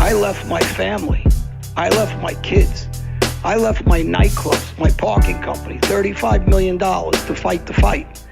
I left my family. I left my kids. I left my nightclubs, my parking company, $35 million to fight the fight.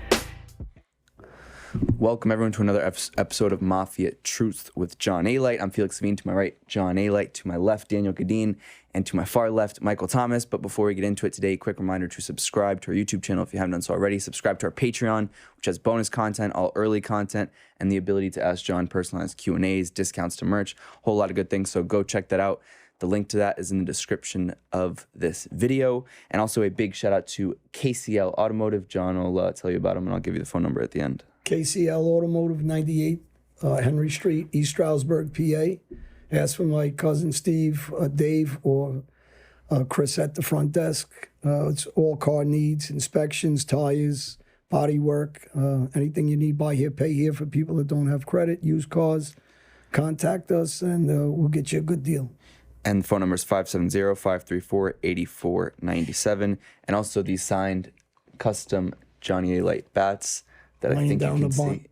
Welcome everyone to another episode of Mafia Truth with John Alite. I'm Felix Savine. To my right, John Alite. To my left, Daniel Goodine. And to my far left, Michael Thomas. But before we get into it today, quick reminder to subscribe to our YouTube channel if you haven't done so already. Subscribe to our Patreon, which has bonus content, all early content, and the ability to ask John personalized Q&As, discounts to merch, a whole lot of good things. So go check that out. The link to that is in the description of this video. And also a big shout out to KCL Automotive. John will tell you about them, and I'll give you the phone number at the end. KCL Automotive, 98 Henry Street, East Stroudsburg, PA. Ask for my cousin Steve, Dave, or Chris at the front desk. It's all car needs, inspections, tires, body work, anything you need, buy here, pay here for people that don't have credit, used cars. Contact us, and we'll get you a good deal. And the phone number is 570-534-8497. And also the signed custom Johnny Alite bats that I think you can see.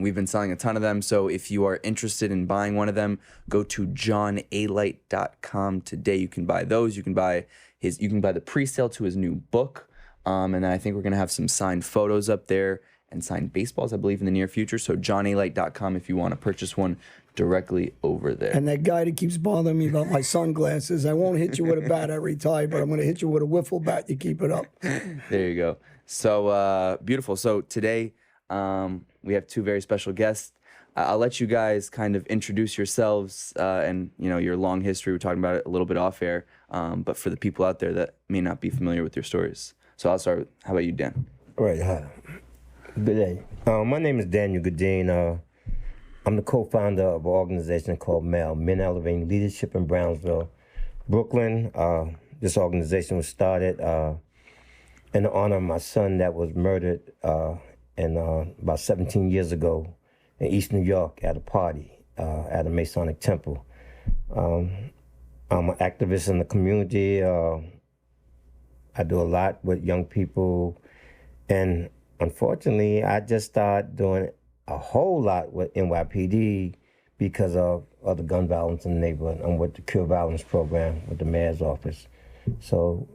We've been selling a ton of them. So if you are interested in buying one of them, go to johnalite.com today. You can buy those. You can buy the pre-sale to his new book. And then I think we're going to have some signed photos up there and signed baseballs, I believe, in the near future. So johnalite.com if you want to purchase one directly over there. And that guy that keeps bothering me about my sunglasses, I won't hit you with a bat every time, but I'm going to hit you with a wiffle bat. You keep it up. There you go. So beautiful. So today we have two very special guests. I'll let you guys kind of introduce yourselves and your long history. We're talking about it a little bit off air, but for the people out there that may not be familiar with your stories. So I'll start with, how about you, Dan? All right, hi. Good day. My name is Daniel Goodine. I'm the co-founder of an organization called MEL, Men Elevating Leadership in Brownsville, Brooklyn. This organization was started in honor of my son that was murdered about 17 years ago in East New York at a party at a Masonic temple. I'm an activist in the community. I do a lot with young people, and unfortunately, I just started doing a whole lot with NYPD because of the gun violence in the neighborhood. I'm with the Cure Violence Program with the mayor's office. So,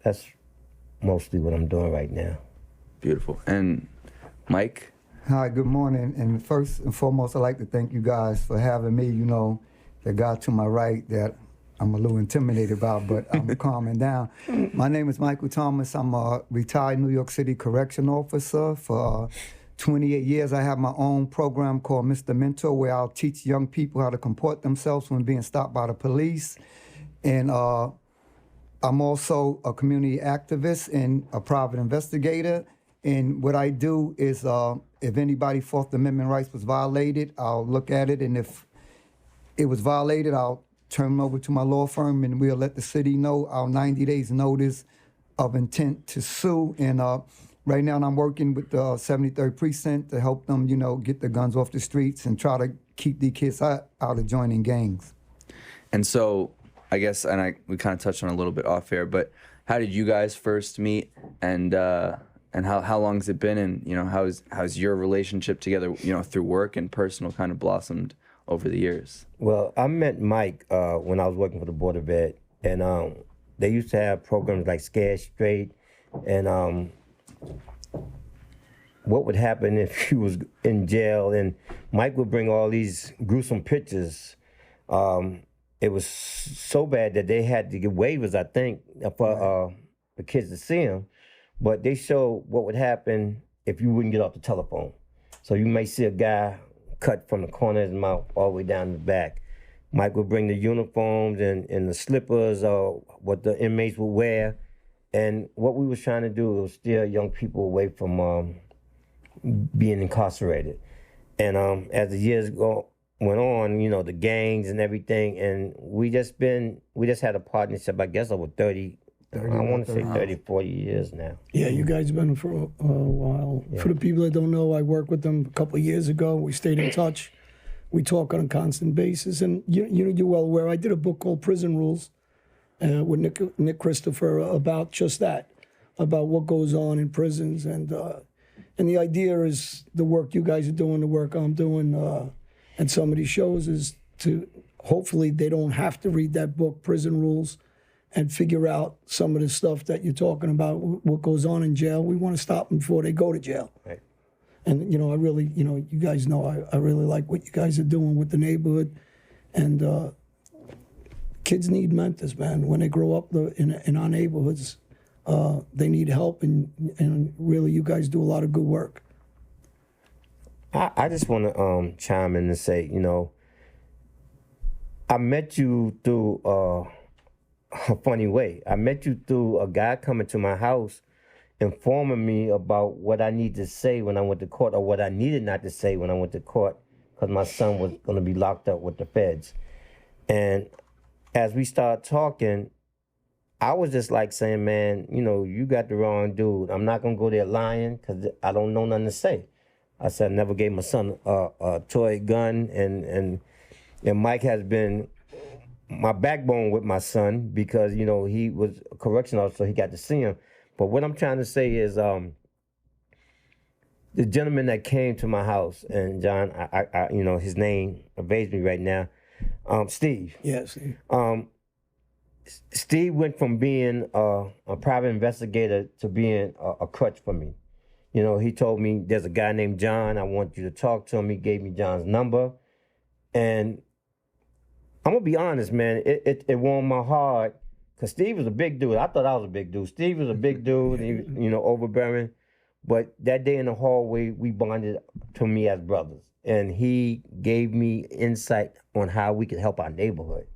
that's mostly what I'm doing right now. Beautiful. And Mike? Hi, good morning. And first and foremost, I'd like to thank you guys for having me. The guy to my right that I'm a little intimidated about, but I'm calming down. My name is Michael Thomas. I'm a retired New York City correction officer. For 28 years, I have my own program called Mr. Mentor, where I'll teach young people how to comport themselves when being stopped by the police. And I'm also a community activist and a private investigator. And what I do is if anybody's Fourth Amendment rights was violated, I'll look at it. And if it was violated, I'll turn them over to my law firm, and we'll let the city know our 90 days notice of intent to sue. And right now I'm working with the 73rd Precinct to help them, get the guns off the streets and try to keep these kids out of joining gangs. And so I guess, we kind of touched on it a little bit off air, but how did you guys first meet, and how long has it been, and how's your relationship together, through work and personal kind of blossomed over the years? Well, I met Mike when I was working for the Board of Ed, and they used to have programs like Scared Straight, and what would happen if you was in jail, and Mike would bring all these gruesome pictures. It was so bad that they had to get waivers, I think, for the kids to see them, but they showed what would happen if you wouldn't get off the telephone. So you may see a guy cut from the corner of his mouth all the way down the back. Mike would bring the uniforms and the slippers or what the inmates would wear. And what we was trying to do was steer young people away from being incarcerated. And as the years went on, the gangs and everything, and we just had a partnership, I guess, over 30 I want to say 30, 40 years now. Yeah, you guys have been for a while. Yeah. For the people that don't know, I worked with them a couple of years ago. We stayed in touch. We talk on a constant basis. And you're well aware, I did a book called Prison Rules with Nick Christopher about just that, about what goes on in prisons. And the idea is the work you guys are doing, the work I'm doing, And some of these shows is to, hopefully they don't have to read that book, Prison Rules, and figure out some of the stuff that you're talking about, what goes on in jail. We want to stop them before they go to jail. Right. And, I really, you guys know I really like what you guys are doing with the neighborhood. And kids need mentors, man. When they grow up in our neighborhoods, they need help, and really you guys do a lot of good work. I just want to chime in and say, I met you through a funny way. I met you through a guy coming to my house informing me about what I need to say when I went to court, or what I needed not to say when I went to court, because my son was going to be locked up with the feds. And as we started talking, I was just like saying, man, you got the wrong dude. I'm not going to go there lying because I don't know nothing to say. I said I never gave my son a toy gun, and Mike has been my backbone with my son because, he was a correctional officer, so he got to see him. But what I'm trying to say is the gentleman that came to my house, and John, I his name evades me right now, Steve. Yes. Steve. Steve went from being a private investigator to being a crutch for me. He told me, there's a guy named John, I want you to talk to him. He gave me John's number. And I'm going to be honest, man, it warmed my heart, because Steve was a big dude. I thought I was a big dude. Steve was a big dude, he was, overbearing. But that day in the hallway, we bonded to me as brothers. And he gave me insight on how we could help our neighborhood.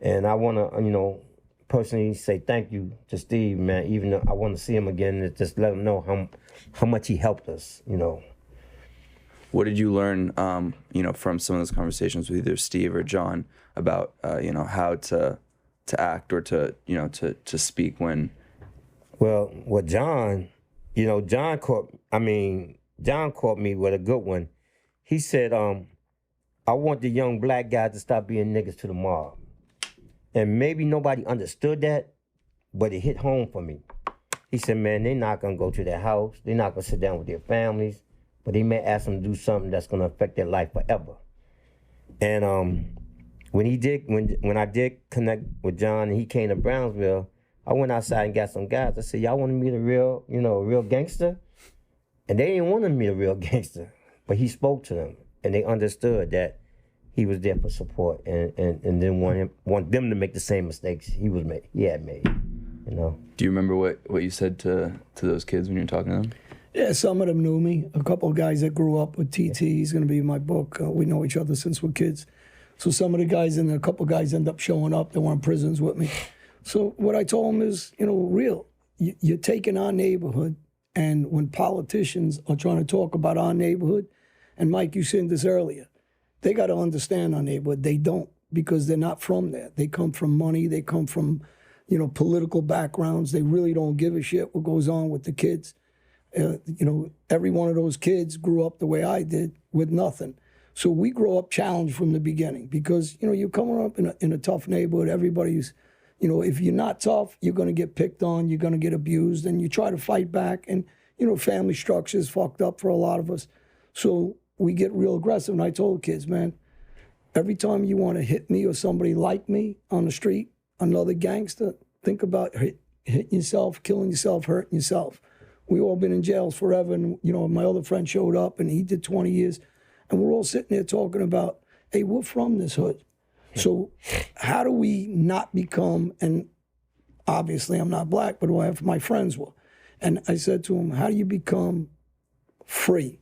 And I want to, personally say thank you to Steve, man. Even though I want to see him again, and just let him know how much he helped us, What did you learn, from some of those conversations with either Steve or John about, how to act or to speak when? Well, with John, John caught me with a good one. He said, I want the young black guys to stop being niggas to the mob. And maybe nobody understood that, but it hit home for me. He said, man, they're not going to go to their house. They're not going to sit down with their families, but they may ask them to do something that's going to affect their life forever. And when I did connect with John and he came to Brownsville, I went outside and got some guys. I said, y'all want to meet a real gangster? And they didn't want to meet a real gangster, but he spoke to them, and they understood that he was there for support, and didn't want them to make the same mistakes he had made. Do you remember what you said to those kids when you were talking to them? Yeah, some of them knew me. A couple of guys that grew up with TT, he's going to be in my book. We know each other since we're kids. So some of the guys and a couple of guys end up showing up. They were in prisons with me. So what I told them is, real. You're taking our neighborhood, and when politicians are trying to talk about our neighborhood, and Mike, you said this earlier, they got to understand our neighborhood. They don't, because they're not from there. They come from money. They come from, political backgrounds. They really don't give a shit what goes on with the kids. Every one of those kids grew up the way I did with nothing. So we grow up challenged from the beginning because, you're coming up in a tough neighborhood. Everybody's, if you're not tough, you're going to get picked on, you're going to get abused, and you try to fight back. And, family structure is fucked up for a lot of us. So we get real aggressive. And I told kids, man, every time you want to hit me or somebody like me on the street, another gangster, think about hitting yourself, killing yourself, hurting yourself. We all been in jails forever. And, my other friend showed up and he did 20 years. And we're all sitting there talking about, hey, we're from this hood. So how do we not become, and obviously I'm not black, but my friends were. And I said to him, how do you become free?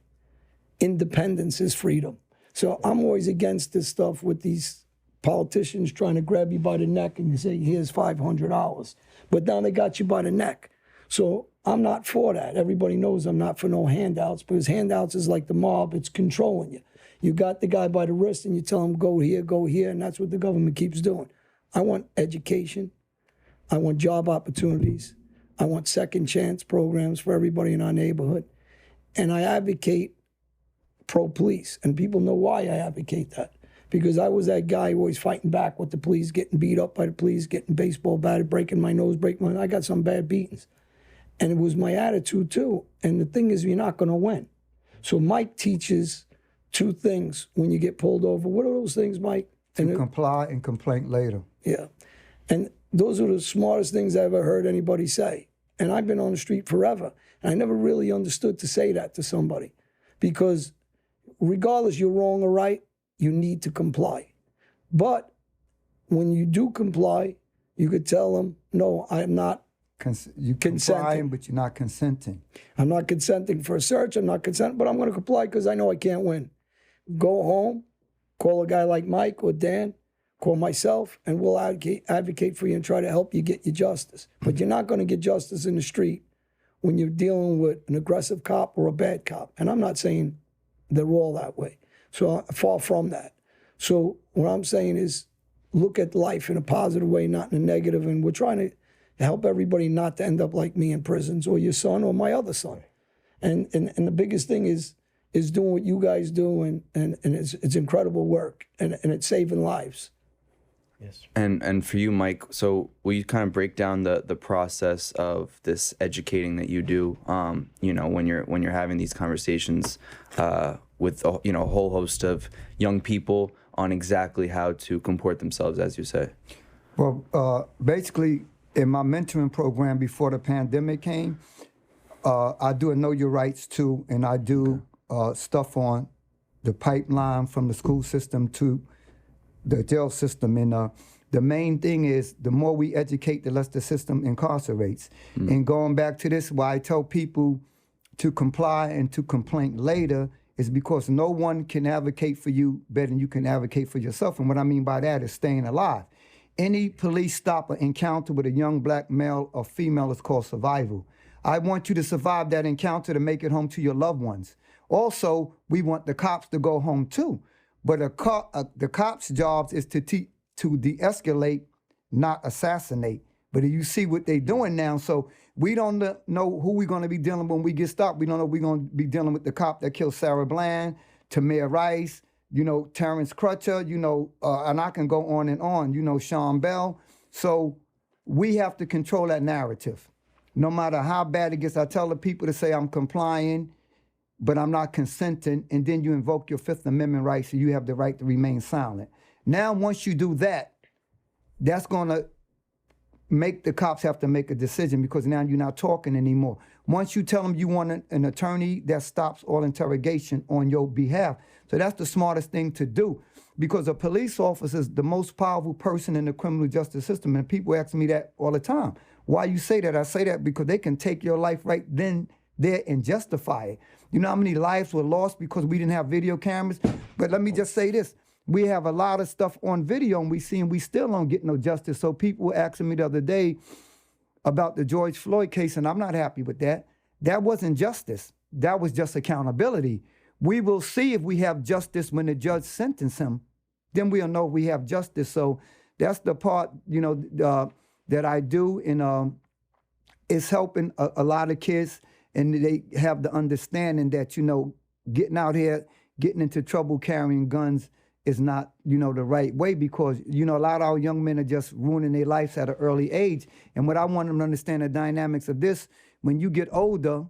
Independence is freedom. So I'm always against this stuff with these politicians trying to grab you by the neck and you say, here's $500. But now they got you by the neck. So I'm not for that. Everybody knows I'm not for no handouts, because handouts is like the mob. It's controlling you. You got the guy by the wrist and you tell him, go here, and that's what the government keeps doing. I want education. I want job opportunities. I want second chance programs for everybody in our neighborhood. And I advocate pro-police, and people know why I advocate that. Because I was that guy always fighting back with the police, getting beat up by the police, getting baseball batted, breaking my nose, I got some bad beatings. And it was my attitude too. And the thing is, you're not going to win. So Mike teaches two things when you get pulled over. What are those things, Mike? To comply and complaint later. Yeah. And those are the smartest things I ever heard anybody say. And I've been on the street forever. And I never really understood to say that to somebody. Because regardless you're wrong or right, you need to comply. But when you do comply, you could tell them, no, I'm not You complying, but you're not consenting. I'm not consenting for a search. I'm not consenting, but I'm going to comply because I know I can't win. Go home, call a guy like Mike or Dan, call myself, and we'll advocate for you and try to help you get your justice. But you're not going to get justice in the street when you're dealing with an aggressive cop or a bad cop. And I'm not saying they're all that way. So far from that. So what I'm saying is look at life in a positive way, not in a negative. And we're trying to help everybody not to end up like me in prisons or your son or my other son. And the biggest thing is doing what you guys do, and it's incredible work, and it's saving lives. Yes. And for you, Mike, so will you kind of break down the process of this educating that you do? You know, when you're having these conversations with a whole host of young people on exactly how to comport themselves, as you say. Well, basically, in my mentoring program before the pandemic came, I do a Know Your Rights too, and I do stuff on the pipeline from the school system to the jail system. And the main thing is the more we educate, the less the system incarcerates. And going back to this, why I tell people to comply and to complain later is because no one can advocate for you better than you can advocate for yourself. And what I mean by that is staying alive. Any police stop or encounter with a young black male or female is called survival. I want you to survive that encounter to make it home to your loved ones. Also, we want the cops to go home too. But the cops' jobs is to de-escalate, not assassinate. But you see what they're doing now. So we don't know who we're going to be dealing with when we get stopped. We don't know if we're going to be dealing with the cop that killed Sarah Bland, Tamir Rice, Terrence Crutcher, and I can go on and on, Sean Bell. So we have to control that narrative. No matter how bad it gets, I tell the people to say I'm complying, but I'm not consenting, and then you invoke your Fifth Amendment rights, so you have the right to remain silent. Now, once you do that, that's going to make the cops have to make a decision because now you're not talking anymore. Once you tell them you want an attorney, that stops all interrogation on your behalf. So that's the smartest thing to do because a police officer is the most powerful person in the criminal justice system. And people ask me that all the time. Why you say that? I say that because they can take your life right then, there, and justify it. You know how many lives were lost because we didn't have video cameras? But let me just say this. We have a lot of stuff on video and we still don't get no justice. So people were asking me the other day about the George Floyd case, and I'm not happy with that. That wasn't justice. That was just accountability. We will see if we have justice when the judge sentences him. Then we'll know if we have justice. So that's the part, that I do, and it's helping a lot of kids, and they have the understanding that, getting out here, getting into trouble carrying guns is not, the right way because, a lot of our young men are just ruining their lives at an early age. And what I want them to understand the dynamics of this, when you get older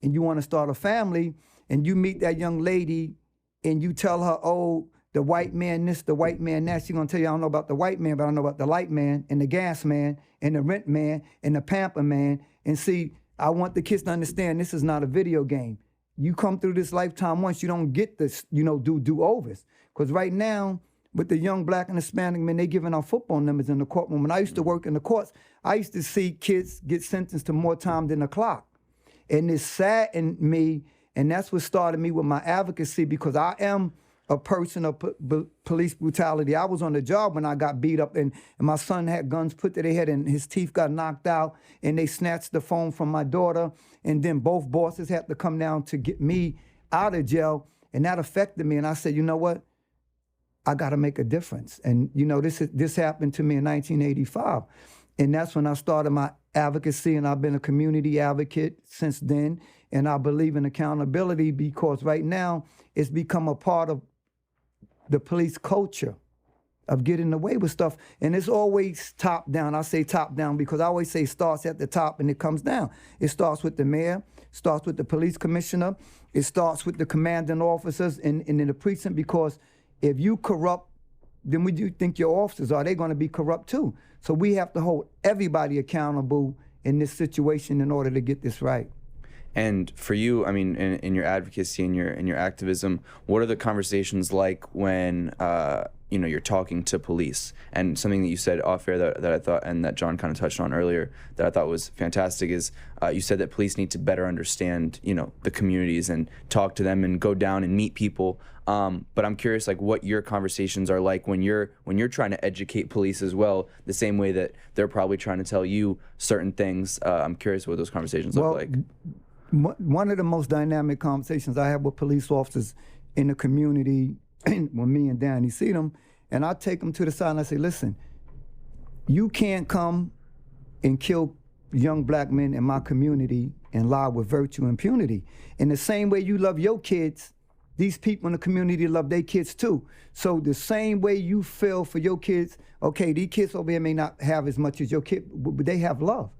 and you want to start a family and you meet that young lady and you tell her, oh, the white man this, the white man that, she's going to tell you, I don't know about the white man, but I know about the light man and the gas man and the rent man and the pamper man. And see, I want the kids to understand this is not a video game. You come through this lifetime once, you don't get this, do-overs. Because right now, with the young black and Hispanic men, they giving out football numbers in the courtroom. When I used to work in the courts, I used to see kids get sentenced to more time than the clock. And it saddened me, and that's what started me with my advocacy because I am a person of police brutality. I was on the job when I got beat up, and my son had guns put to their head, and his teeth got knocked out, and they snatched the phone from my daughter, and then both bosses had to come down to get me out of jail, and that affected me. And I said, you know what? I got to make a difference. And, this happened to me in 1985, and that's when I started my advocacy, and I've been a community advocate since then, and I believe in accountability because right now it's become a part of the police culture. of getting away with stuff. And it's always top down. I say top down because I always say it starts at the top and it comes down. It starts with the mayor, starts with the police commissioner, it starts with the commanding officers in the precinct, because if you corrupt, then what do you think your officers are? They going to be corrupt too. So we have to hold everybody accountable in this situation in order to get this right. And for you, I mean, in your advocacy and your activism, what are the conversations like when you're talking to police? And something that you said off air that I thought, and that John kind of touched on earlier, that I thought was fantastic, is you said that police need to better understand, the communities and talk to them and go down and meet people. But I'm curious, like, what your conversations are like when you're trying to educate police as well, the same way that they're probably trying to tell you certain things. I'm curious what those conversations look like. One of the most dynamic conversations I have with police officers in the community, when me and Danny see them, and I take them to the side and I say, listen, you can't come and kill young black men in my community and lie with virtue and impunity. In the same way you love your kids, these people in the community love their kids too. So the same way you feel for your kids, okay, these kids over here may not have as much as your kid, but they have love.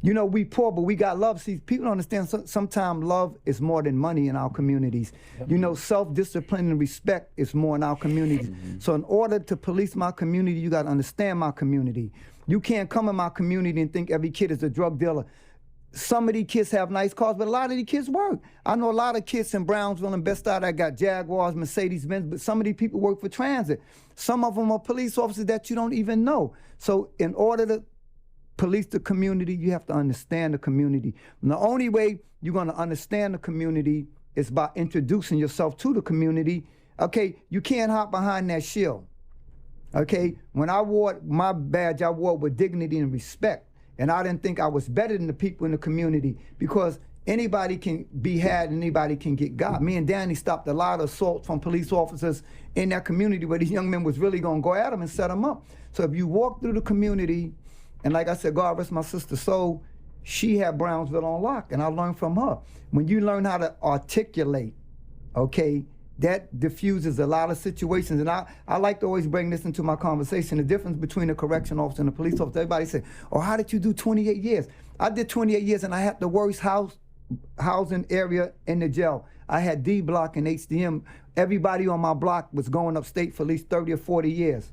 We poor, but we got love. See, people don't understand sometimes love is more than money in our communities. Yep. Self-discipline and respect is more in our communities. Mm-hmm. So in order to police my community, you got to understand my community. You can't come in my community and think every kid is a drug dealer. Some of these kids have nice cars, but a lot of these kids work. I know a lot of kids in Brownsville and Bed-Stuy that got Jaguars, Mercedes-Benz, but some of these people work for transit. Some of them are police officers that you don't even know. So in order to police the community, you have to understand the community. And the only way you're going to understand the community is by introducing yourself to the community. Okay, you can't hop behind that shield. Okay, when I wore my badge, I wore it with dignity and respect. And I didn't think I was better than the people in the community, because anybody can be had and anybody can get got. Me and Danny stopped a lot of assaults from police officers in that community where these young men was really going to go at them and set them up. So if you walk through the community, and like I said, God rest my sister soul, she had Brownsville on lock, and I learned from her. When you learn how to articulate, okay, that diffuses a lot of situations. And I like to always bring this into my conversation, the difference between a correction officer and a police officer. Everybody say, oh, how did you do 28 years? I did 28 years, and I had the worst housing area in the jail. I had D block and HDM. Everybody on my block was going upstate for at least 30 or 40 years.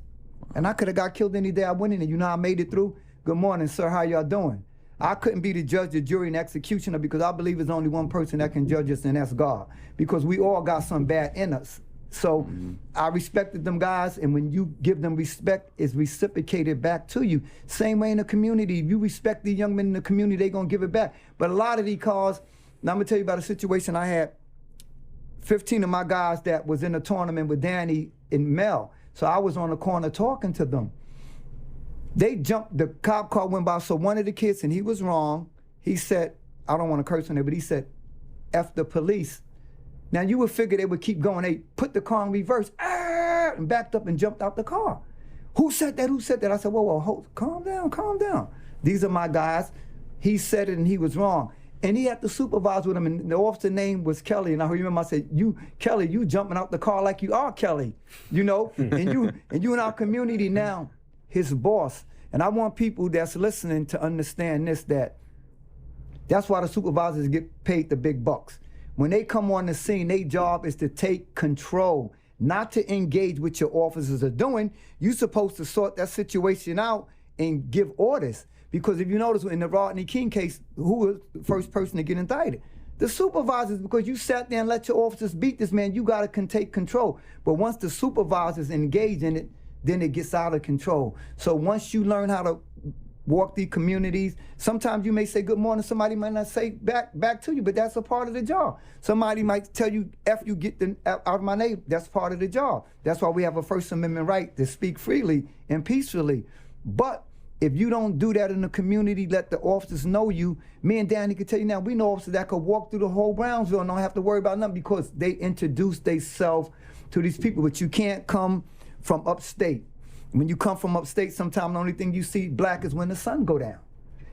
And I could have got killed any day I went in, and I made it through. Good morning, sir, how y'all doing? I couldn't be the judge, the jury, and executioner, because I believe there's only one person that can judge us, and that's God. Because we all got some bad in us. So I respected them guys, and when you give them respect, it's reciprocated back to you. Same way in the community. If you respect the young men in the community, they're going to give it back. But a lot of these cars, now I'm going to tell you about a situation I had. 15 of my guys that was in a tournament with Danny and Mel. So I was on the corner talking to them. They jumped, the cop car went by, so one of the kids, and he was wrong, he said, I don't want to curse on it, but he said, F the police. Now you would figure they would keep going. They put the car in reverse, and backed up and jumped out the car. Who said that? Who said that? I said, whoa, calm down. These are my guys. He said it and he was wrong. And he had to supervise with him, and the officer name was Kelly. And I remember I said, Kelly, you jumping out the car like you are Kelly, and you in our community now, his boss. And I want people that's listening to understand this, that's why the supervisors get paid the big bucks. When they come on the scene, their job is to take control, not to engage what your officers are doing. You're supposed to sort that situation out and give orders. Because if you notice in the Rodney King case, who was the first person to get indicted? The supervisors, because you sat there and let your officers beat this man, you gotta take control. But once the supervisors engage in it, then it gets out of control. So once you learn how to walk these communities, sometimes you may say good morning, somebody might not say back to you, but that's a part of the job. Somebody might tell you, F you, get them out of my name, that's part of the job. That's why we have a First Amendment right to speak freely and peacefully. But if you don't do that in the community, let the officers know you. Me and Danny can tell you now, we know officers that could walk through the whole Brownsville and don't have to worry about nothing because they introduce themselves to these people. But you can't come from upstate. When you come from upstate, sometimes the only thing you see black is when the sun go down.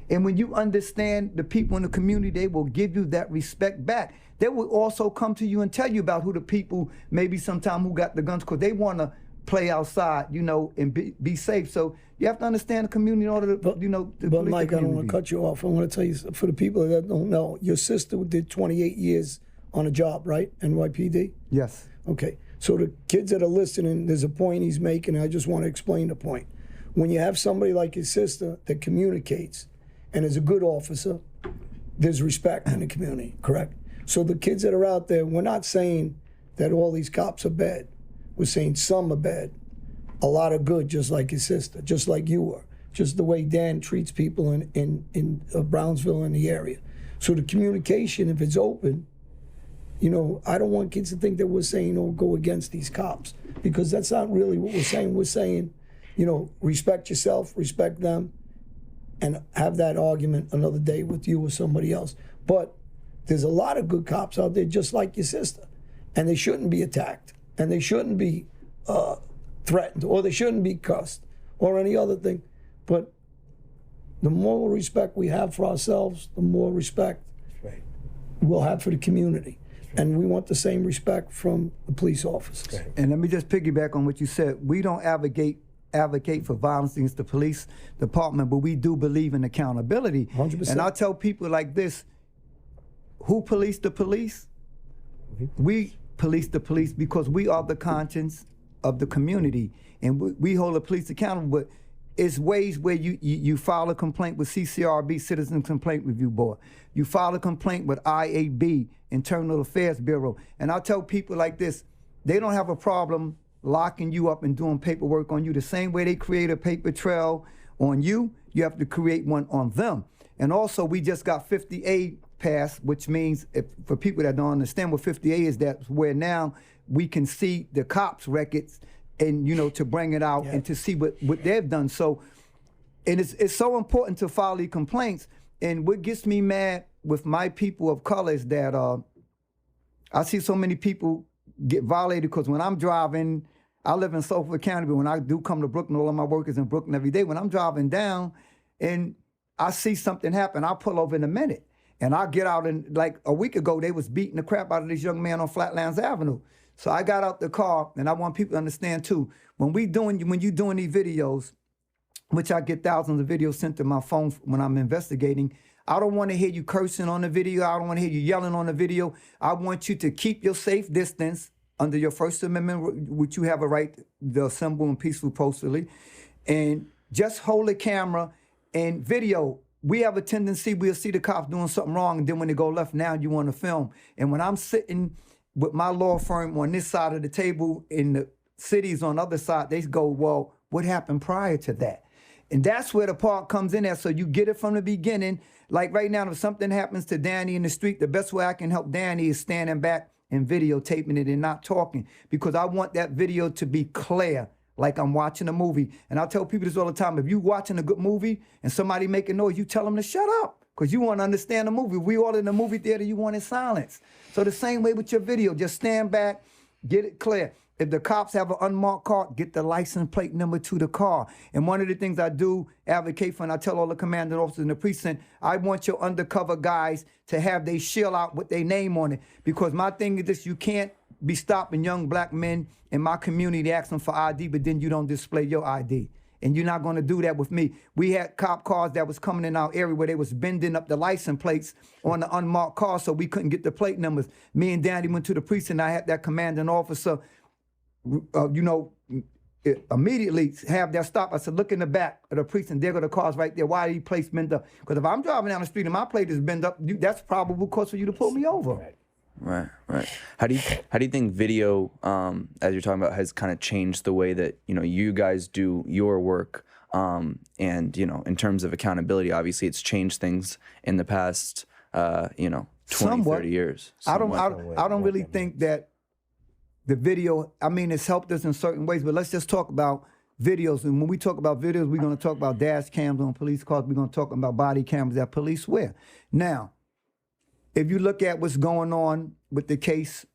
And when you understand the people in the community, they will give you that respect back. They will also come to you and tell you about who the people, maybe sometime who got the guns, because they want to play outside, you know, and be safe. So you have to understand the community in order to, you know, to But police Mike, the I don't want community. to cut you off. I want to tell you, for the people that don't know, your sister did 28 years on a job, right? NYPD? Yes. Okay. So the kids that are listening, there's a point he's making. I just want to explain the point. When you have somebody like his sister that communicates and is a good officer, there's respect in the community, correct? So the kids that are out there, we're not saying that all these cops are bad. We're saying some are bad. A lot are good, just like his sister, just like you were, just the way Dan treats people in Brownsville and the area. So the communication, if it's open, you know, I don't want kids to think that we're saying, oh, go against these cops, because that's not really what we're saying. We're saying, you know, respect yourself, respect them, and have that argument another day with you or somebody else. But there's a lot of good cops out there just like your sister, and they shouldn't be attacked, and they shouldn't be threatened, or they shouldn't be cussed, or any other thing. But the more respect we have for ourselves, the more respect we'll have for the community. And we want the same respect from the police officers. And let me just piggyback on what you said. We don't advocate for violence against the police department, but we do believe in accountability. 100%. And I tell people like this, who police the police? We police the police because we are the conscience of the community, and we hold the police accountable. But it's ways where you file a complaint with CCRB, Citizen Complaint Review Board. You file a complaint with IAB, Internal Affairs Bureau. And I tell people like this, they don't have a problem locking you up and doing paperwork on you. The same way they create a paper trail on you, you have to create one on them. And also, we just got 50A passed, which means, for people that don't understand what 50A is, that's where now we can see the cops' records and, you know, to bring it out and to see what they've done. So, and it's so important to file these complaints. And what gets me mad with my people of color is that I see so many people get violated because when I'm driving, I live in Suffolk County, but when I do come to Brooklyn, all of my work is in Brooklyn every day. When I'm driving down and I see something happen, I'll pull over in a minute. And I'll get out, and like a week ago, they was beating the crap out of this young man on Flatlands Avenue. So I got out the car, and I want people to understand too, when you doing these videos, which I get thousands of videos sent to my phone when I'm investigating, I don't want to hear you cursing on the video. I don't want to hear you yelling on the video. I want you to keep your safe distance under your First Amendment, which you have a right to assemble and peaceful peacefully, and just hold the camera and video. We have a tendency, we'll see the cops doing something wrong, and then when they go left, now you want to film. And when I'm sitting with my law firm on this side of the table and the cities on the other side, they go, well, what happened prior to that? And that's where the part comes in at. So you get it from the beginning. Like right now, if something happens to Danny in the street, the best way I can help Danny is standing back and videotaping it and not talking, because I want that video to be clear, like I'm watching a movie. And I tell people this all the time. If you're watching a good movie and somebody making noise, you tell them to shut up, because you want to understand the movie. We all in the movie theater, you want it silence. So the same way with your video, just stand back, get it clear. If the cops have an unmarked car, get the license plate number to the car. And one of the things I do advocate for, and I tell all the commanding officers in the precinct, I want your undercover guys to have their shield out with their name on it. Because my thing is this, you can't be stopping young black men in my community asking for ID, but then you don't display your ID. And you're not going to do that with me. We had cop cars that was coming in our area where they was bending up the license plates on the unmarked car so we couldn't get the plate numbers. Me and Danny went to the precinct. I had that commanding officer immediately have that stop. I said, look in the back of the precinct. There go the cars right there. Why are these plates bent up? Because if I'm driving down the street and my plate is bent up, that's probable cause for you to pull me over. Right. How do you think video, as you're talking about, has kind of changed the way that, you know, you guys do your work? And, you know, in terms of accountability, obviously it's changed things in the past, 20, Somewhat. 30 years. I don't really think that the video, I mean, it's helped us in certain ways, but let's just talk about videos. And when we talk about videos, we're going to talk about dash cams on police cars. We're going to talk about body cameras that police wear. Now, if you look at what's going on with the case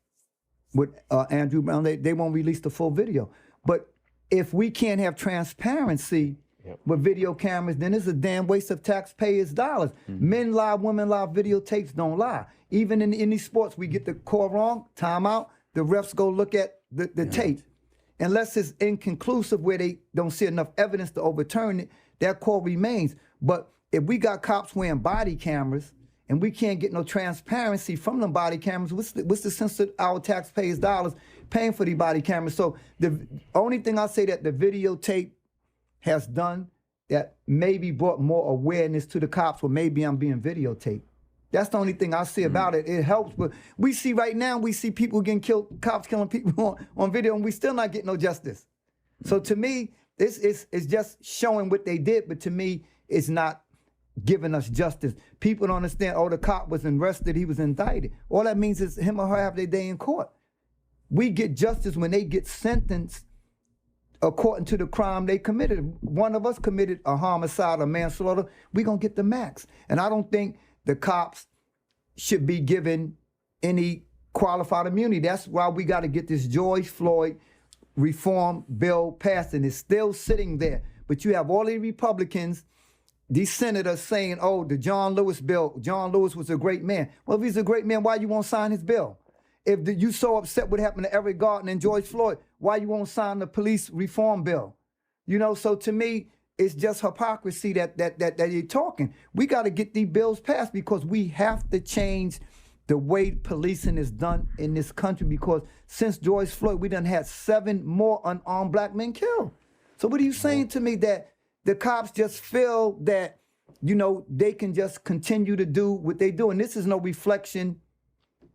with Andrew Brown, they won't release the full video. But if we can't have transparency with video cameras, then it's a damn waste of taxpayers' dollars. Men lie, women lie, videotapes don't lie. Even in these sports, we get the call wrong, timeout, the refs go look at the tape. unless it's inconclusive where they don't see enough evidence to overturn it, that call remains. But if we got cops wearing body cameras and we can't get no transparency from them body cameras, what's the sense of our taxpayers' dollars paying for these body cameras? So the only thing I say that the videotape has done that maybe brought more awareness to the cops, or maybe I'm being videotaped. That's the only thing I see about it. It helps, but we see right now, we see people getting killed, cops killing people on video, and we still not getting no justice. So to me, it's just showing what they did, but to me, it's not giving us justice. People don't understand, oh, the cop was arrested, he was indicted. All that means is him or her have their day in court. We get justice when they get sentenced according to the crime they committed. One of us committed a homicide or manslaughter, we gonna get the max. And I don't think the cops should be given any qualified immunity. That's why we got to get this George Floyd reform bill passed, and it's still sitting there. But you have all these Republicans, these senators saying, oh, the John Lewis bill, John Lewis was a great man. Well, if he's a great man, why you won't sign his bill? If you so upset what happened to Eric Garner and George Floyd, why you won't sign the police reform bill? You know, so to me, it's just hypocrisy that you're talking. We got to get these bills passed because we have to change the way policing is done in this country, because since George Floyd, we done had 7 more unarmed black men killed. So what are you saying to me, that the cops just feel that, you know, they can just continue to do what they do? And this is no reflection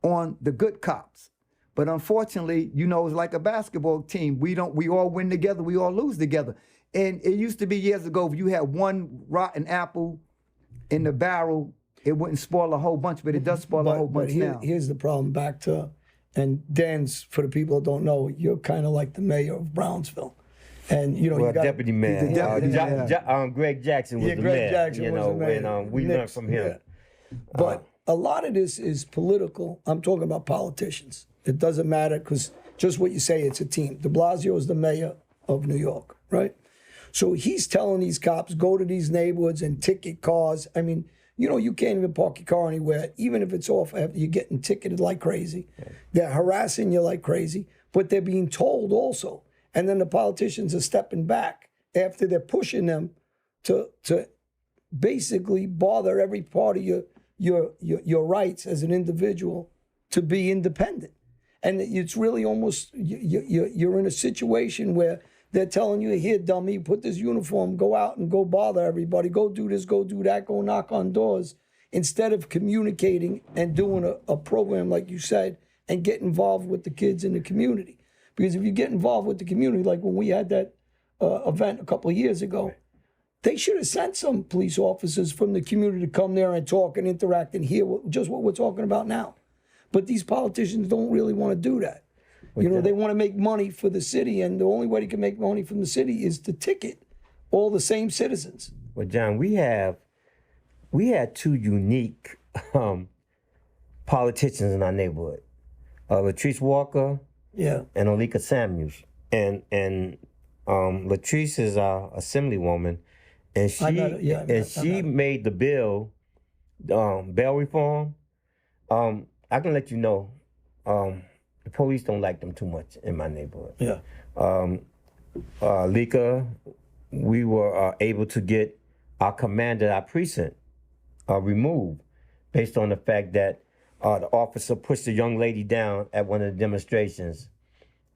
on the good cops. But unfortunately, you know, it's like a basketball team. We all win together, we all lose together. And it used to be years ago, if you had one rotten apple in the barrel, it wouldn't spoil a whole bunch, but it does spoil a whole bunch now. Here's the problem, back to, and Dan's, for the people who don't know, you're kind of like the mayor of Brownsville. And, you know, well, you got deputy mayor. Greg Jackson was the mayor. Jackson was the mayor. And we learned from him. Yeah. But a lot of this is political. I'm talking about politicians. It doesn't matter, because just what you say, it's a team. De Blasio is the mayor of New York, right? So he's telling these cops, go to these neighborhoods and ticket cars. I mean, you know, you can't even park your car anywhere, even if it's off after you're getting ticketed like crazy. Right. They're harassing you like crazy, but they're being told also. And then the politicians are stepping back after they're pushing them to basically bother every part of your rights as an individual to be independent. And it's really almost, you're in a situation where they're telling you, here, dummy, put this uniform, go out and go bother everybody, go do this, go do that, go knock on doors, instead of communicating and doing a program, like you said, and get involved with the kids in the community. Because if you get involved with the community, like when we had that event a couple of years ago, they should have sent some police officers from the community to come there and talk and interact and hear just what we're talking about now. But these politicians don't really want to do that. You know, they want to make money for the city, and the only way they can make money from the city is to ticket all the same citizens. Well, John, we had 2 unique politicians in our neighborhood, Latrice Walker, and Alite Samuels. And Latrice is our assemblywoman, and she made the bill, bail reform. I can let you know. The police don't like them too much in my neighborhood. Lika, we were able to get our commander, our precinct, removed based on the fact that the officer pushed a young lady down at one of the demonstrations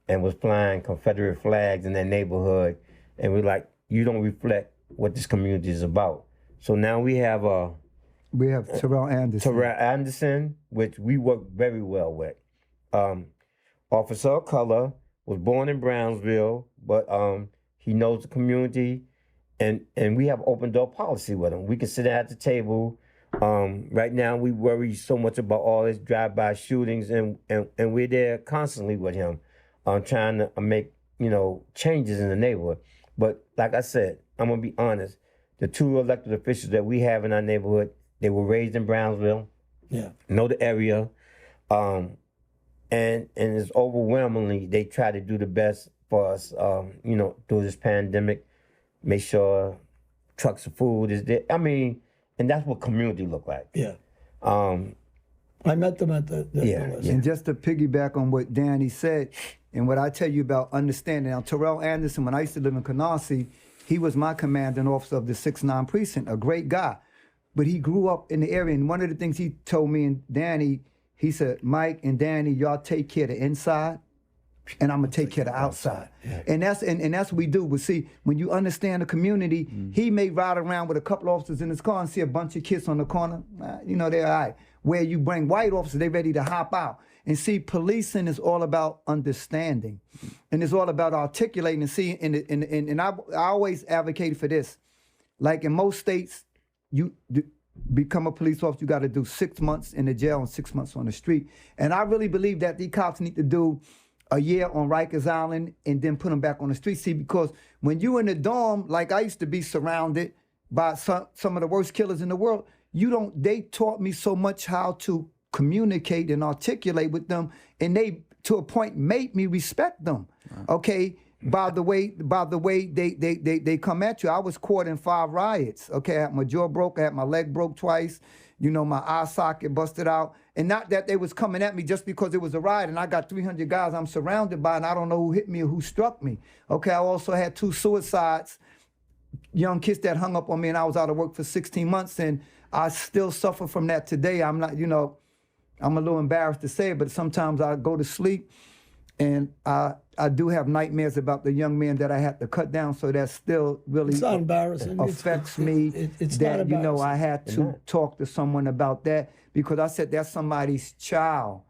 and was flying Confederate flags in their neighborhood. And we're like, you don't reflect what this community is about. So now we have Terrell Anderson, which we work very well with. Officer of color, was born in Brownsville, but he knows the community, and we have open door policy with him. We can sit at the table. Right now, we worry so much about all these drive-by shootings, and we're there constantly with him, trying to make changes in the neighborhood. But like I said, I'm gonna be honest. The 2 elected officials that we have in our neighborhood, they were raised in Brownsville, know the area. And it's overwhelmingly, they try to do the best for us, through this pandemic, make sure trucks of food is there. I mean, and that's what community look like. I met them at the And just to piggyback on what Danny said, And what I tell you about understanding, now Terrell Anderson, when I used to live in Canarsie, he was my commanding officer of the 6-9 precinct, a great guy. But he grew up in the area, and one of the things he told me and Danny, he said, Mike and Danny, y'all take care of the inside, and I'm gonna take care of the outside. Yeah. And that's what we do. But see, when you understand the community, he may ride around with a couple officers in his car and see a bunch of kids on the corner, you know, they're all right. Where you bring white officers, they ready to hop out. And see, policing is all about understanding, and it's all about articulating. And see, and I always advocated for this. Like in most states, you become a police officer, you got to do 6 months in the jail and 6 months on the street. And I really believe that these cops need to do a year on Rikers Island and then put them back on the street. See, because when you in the dorm, like I used to be surrounded by some of the worst killers in the world, they taught me so much how to communicate and articulate with them, and they, to a point, made me respect them. Okay, by the way they come at you. I was caught in 5 riots. Okay, I had my jaw broke, I had my leg broke twice. You know, my eye socket busted out, and not that they was coming at me just because it was a riot. And I got 300 guys I'm surrounded by, and I don't know who hit me or who struck me. Okay, I also had 2 suicides, young kids that hung up on me, and I was out of work for 16 months, and I still suffer from that today. I'm not, you know, I'm a little embarrassed to say it, but sometimes I go to sleep and I do have nightmares about the young man that I had to cut down. So that still really It's not embarrassing. affects me. It's that, not you know, I embarrassing. had to talk to someone about that, because I said that's somebody's child,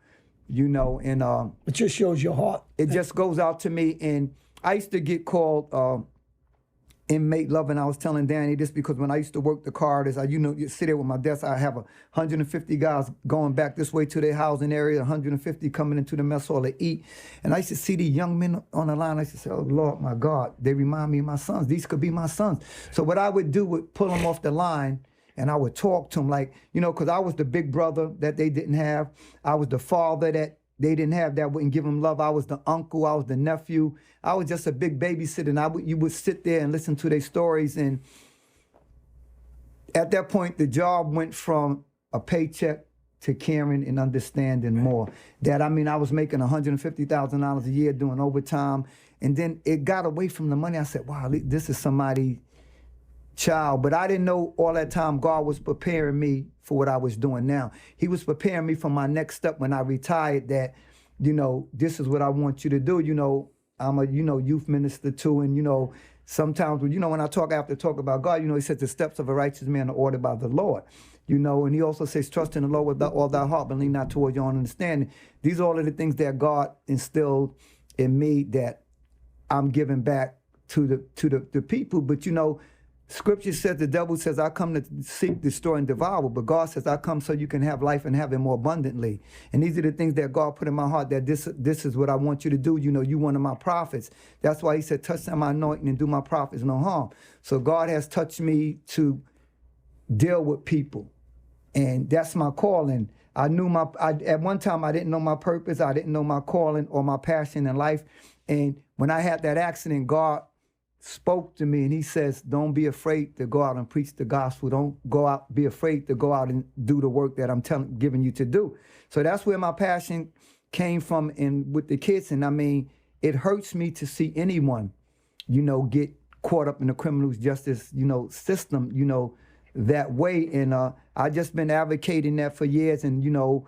you know, and It just shows your heart. it just goes out to me. And I used to get called inmate loving. I was telling Danny this because when I used to work the corridors, you sit there with my desk, I have 150 guys going back this way to their housing area, 150 coming into the mess hall to eat. And I used to see these young men on the line. I used to say, oh, Lord, my God, they remind me of my sons. These could be my sons. So what I would do would pull them off the line, and I would talk to them like, you know, because I was the big brother that they didn't have. I was the father that they didn't have, that wouldn't give them love. I was the uncle, I was the nephew. I was just a big babysitter, and you would sit there and listen to their stories. And at that point, the job went from a paycheck to caring and understanding more. That, I mean, I was making $150,000 a year doing overtime, and then it got away from the money. I said, wow, this is somebody's child. But I didn't know all that time God was preparing me for what I was doing now. He was preparing me for my next step when I retired, that, you know, this is what I want you to do. You know, I'm a, you know, youth minister too. And, you know, sometimes, when I talk about God, you know, he says the steps of a righteous man are ordered by the Lord. You know, and he also says, trust in the Lord with all thy heart, but lean not toward your own understanding. These are all of the things that God instilled in me that I'm giving back to the people. But, you know, Scripture says, the devil says, I come to seek, destroy, and devour. But God says, I come so you can have life and have it more abundantly. And these are the things that God put in my heart, that this is what I want you to do. You know, you one of my prophets. That's why he said, touch my anointing and do my prophets no harm. So God has touched me to deal with people. And that's my calling. At one time, I didn't know my purpose. I didn't know my calling or my passion in life. And when I had that accident, God spoke to me, and he says, don't be afraid to go out and preach the gospel. Don't be afraid to go out and do the work that I'm giving you to do. So that's where my passion came from, and with the kids. And I mean, it hurts me to see anyone, you know, get caught up in the criminal justice, you know, system, you know, that way. And I just been advocating that for years. And, you know,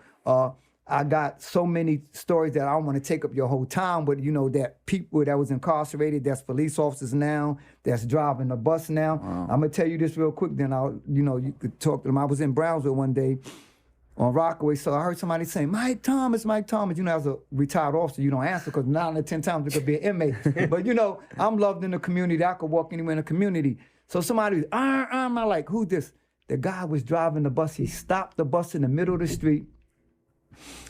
I got so many stories that I don't want to take up your whole time, but, you know, that people that was incarcerated, that's police officers now, that's driving the bus now. Wow. I'm going to tell you this real quick, then you could talk to them. I was in Brownsville one day on Rockaway, so I heard somebody saying, Mike Thomas. You know, as a retired officer, you don't answer, because 9 out of 10 times it could be an inmate. But, you know, I'm loved in the community. I could walk anywhere in the community. So somebody was, I'm like, who this? The guy was driving the bus. He stopped the bus in the middle of the street,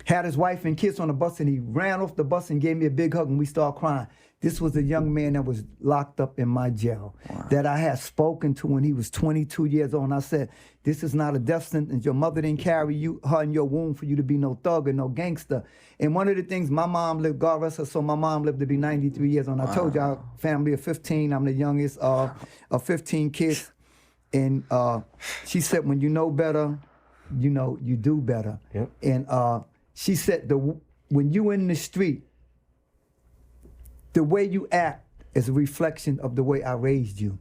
had his wife and kids on the bus, and he ran off the bus and gave me a big hug, and we started crying. This was a young man that was locked up in my jail, that I had spoken to when he was 22 years old. And I said, this is not a death sentence. Your mother didn't carry her in your womb for you to be no thug or no gangster. And one of the things, my mom lived, God rest her soul, my mom lived to be 93 years old. And I told you, our family of 15, I'm the youngest of 15 kids. And she said, when you know better, you know, you do better. Yep. And she said, when you in the street, the way you act is a reflection of the way I raised you.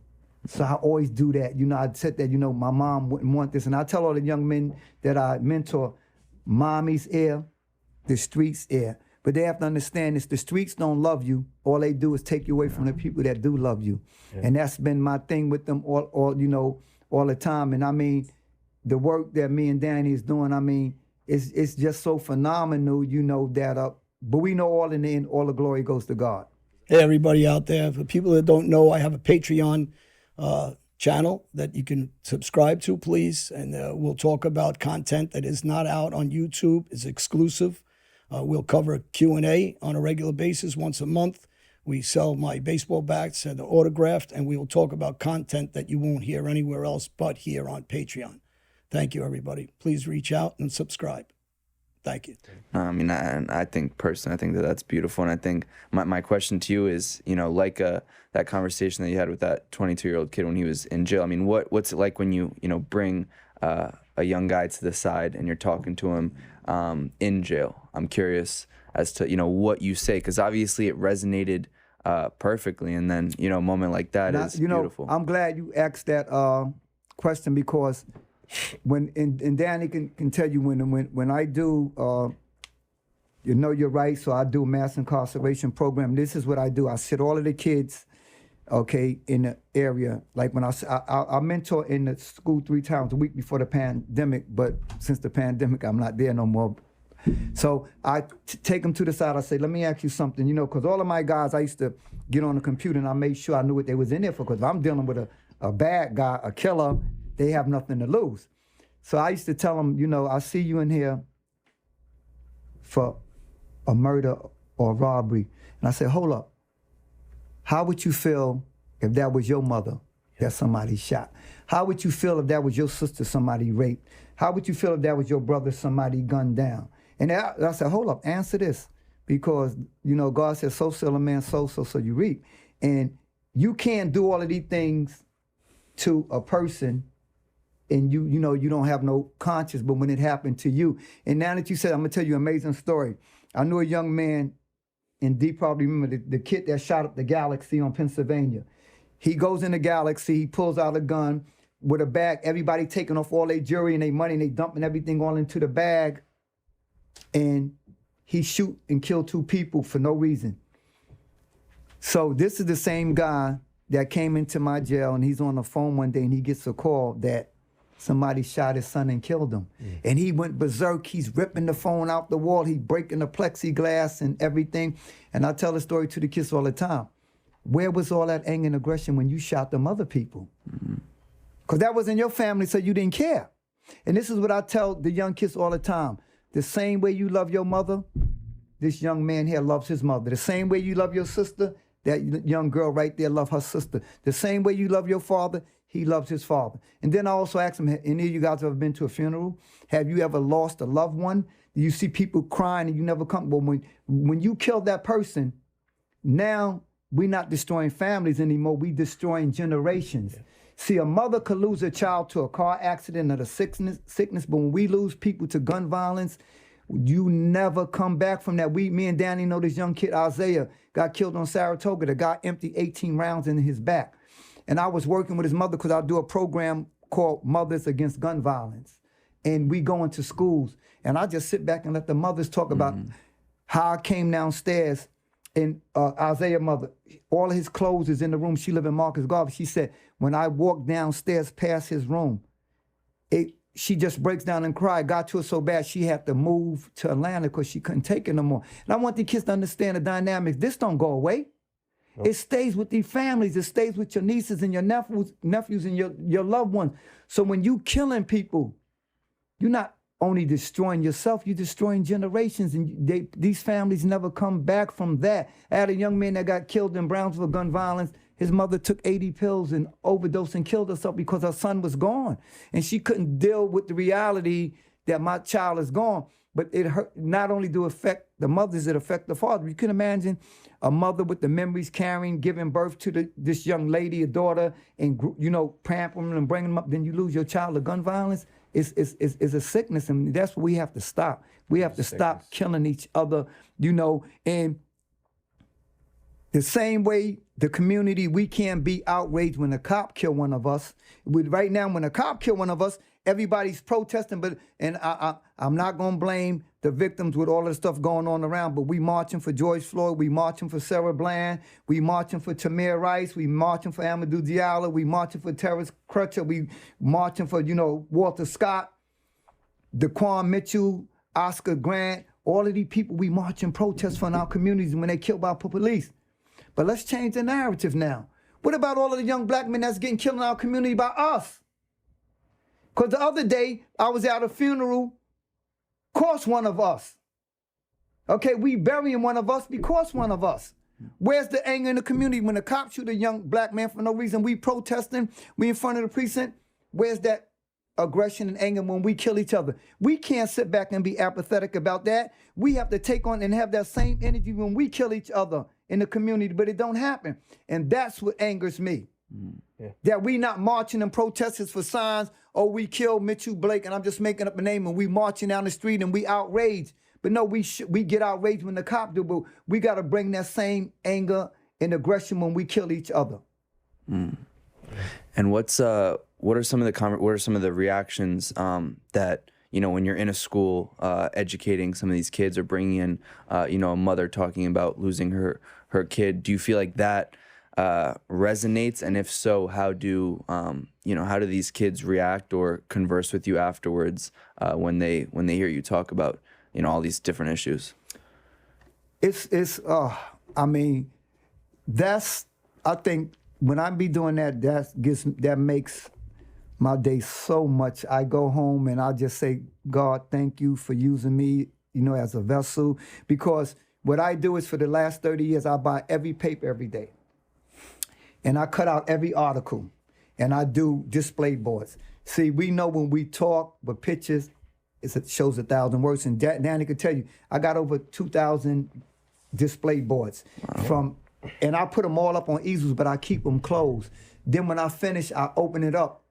So I always do that. You know, I said that, you know, my mom wouldn't want this. And I tell all the young men that I mentor, mommy's here, the streets here. But they have to understand this, the streets don't love you. All they do is take you away from the people that do love you. Yeah. And that's been my thing with them all, you know, all the time. And I mean, the work that me and Danny is doing, I mean, it's just so phenomenal, you know, that, but we know all in the end, all the glory goes to God. Hey, everybody out there, for people that don't know, I have a Patreon channel that you can subscribe to, please. And we'll talk about content that is not out on YouTube. It's exclusive. We'll cover Q&A on a regular basis once a month. We sell my baseball bats and they're autographed, and we will talk about content that you won't hear anywhere else but here on Patreon. Thank you, everybody. Please reach out and subscribe. Thank you. I mean, I think personally, I think that that's beautiful. And I think my question to you is, you know, like that conversation that you had with that 22-year-old kid when he was in jail. I mean, what's it like when you bring a young guy to the side and you're talking to him in jail? I'm curious as to, you know, what you say, because obviously it resonated perfectly. And then, you know, a moment like that is beautiful. I'm glad you asked that question, because when and Danny can tell you when I do you know you're right, so I do a mass incarceration program. This is what I do. I sit all of the kids, okay, in the area. Like when I mentor in the school 3 times a week before the pandemic, but since the pandemic, I'm not there no more. So I take them to the side. I say, let me ask you something, you know, because all of my guys, I used to get on the computer and I made sure I knew what they was in there for, because if I'm dealing with a bad guy, a killer, they have nothing to lose. So I used to tell them, you know, I see you in here for a murder or a robbery. And I said, hold up. How would you feel if that was your mother that somebody shot? How would you feel if that was your sister somebody raped? How would you feel if that was your brother somebody gunned down? And I said, hold up, answer this. Because, you know, God says, so shall a man sow, so you reap. And you can't do all of these things to a person and you know, you don't have no conscience, but when it happened to you. And now that you said, I'm gonna tell you an amazing story. I knew a young man, and Dee probably remember the kid that shot up the Galaxy on Pennsylvania. He goes in the Galaxy, he pulls out a gun with a bag, everybody taking off all their jewelry and their money, and they dumping everything all into the bag. And he shoot and kill 2 people for no reason. So this is the same guy that came into my jail, and he's on the phone one day and he gets a call that somebody shot his son and killed him. And he went berserk. He's ripping the phone out the wall. He breaking the plexiglass and everything. And I tell the story to the kids all the time. Where was all that anger and aggression when you shot them other people? Because that was in your family, so you didn't care. And this is what I tell the young kids all the time. The same way you love your mother, this young man here loves his mother. The same way you love your sister, that young girl right there loves her sister. The same way you love your father, he loves his father. And then I also asked him, any of you guys ever been to a funeral? Have you ever lost a loved one? You see people crying and you never come. But when you kill that person, now we're not destroying families anymore. We're destroying generations. Yeah. See, a mother could lose a child to a car accident or a sickness, but when we lose people to gun violence, you never come back from that. Me and Danny know this young kid, Isaiah, got killed on Saratoga. The guy emptied 18 rounds in his back. And I was working with his mother because I do a program called Mothers Against Gun Violence. And we go into schools. And I just sit back and let the mothers talk about how I came downstairs. And Isaiah's mother, all of his clothes is in the room. She lived in Marcus Garvey. She said, when I walked downstairs past his room, she just breaks down and cried. Got to her so bad she had to move to Atlanta because she couldn't take it no more. And I want the kids to understand the dynamics. This don't go away. Nope. It stays with these families. It stays with your nieces and your nephews and your loved ones. So when you killing people, you're not only destroying yourself, you're destroying generations, and these families never come back from that. I had a young man that got killed in Brownsville, gun violence. His mother took 80 pills and overdosed and killed herself because her son was gone. And she couldn't deal with the reality that my child is gone. But it hurt, not only do it affect the mothers, it affect the father. You can imagine a mother with the memories carrying, giving birth to this young lady, a daughter, and pampering them and bringing them up. Then you lose your child to gun violence. It's a sickness, and that's what we have to stop. We have to stop killing each other, and The same way the community, we can't be outraged when a cop kill one of us. Right now, when a cop kill one of us, everybody's protesting, and I'm not gonna blame the victims with all of the stuff going on around, but we marching for George Floyd, we marching for Sarah Bland, we marching for Tamir Rice, we marching for Amadou Diallo, we marching for Terrence Crutcher, we marching for, Walter Scott, Daquan Mitchell, Oscar Grant, all of these people we march and protest for in our communities when they killed by police. But let's change the narrative now. What about all of the young black men that's getting killed in our community by us? Because the other day, I was at a funeral, course one of us. Okay, we burying one of us because one of us. Where's the anger in the community when the cops shoot a young black man for no reason? We protesting, we in front of the precinct. Where's that aggression and anger when we kill each other? We can't sit back and be apathetic about that. We have to take on and have that same energy when we kill each other in the community, but it don't happen. And that's what angers me. Yeah. That we not marching and protesting for signs, oh, we killed Mitchell Blake, and I'm just making up a name, and we marching down the street and we outraged. But no, we get outraged when the cop do, but we got to bring that same anger and aggression when we kill each other. And what are some of the reactions that, when you're in a school educating some of these kids or bringing in, a mother talking about losing her kid? Do you feel like that resonates? And if so, how do these kids react or converse with you afterwards when they hear you talk about all these different issues? I think when I be doing that, that makes my day so much. I go home and I just say, God, thank you for using me, as a vessel. Because what I do is for the last 30 years, I buy every paper every day. And I cut out every article. And I do display boards. See, we know when we talk with pictures, it shows 1,000 words. And Danny could tell you, I got over 2,000 display boards. Wow. And I put them all up on easels, but I keep them closed. Then when I finish, I open it up.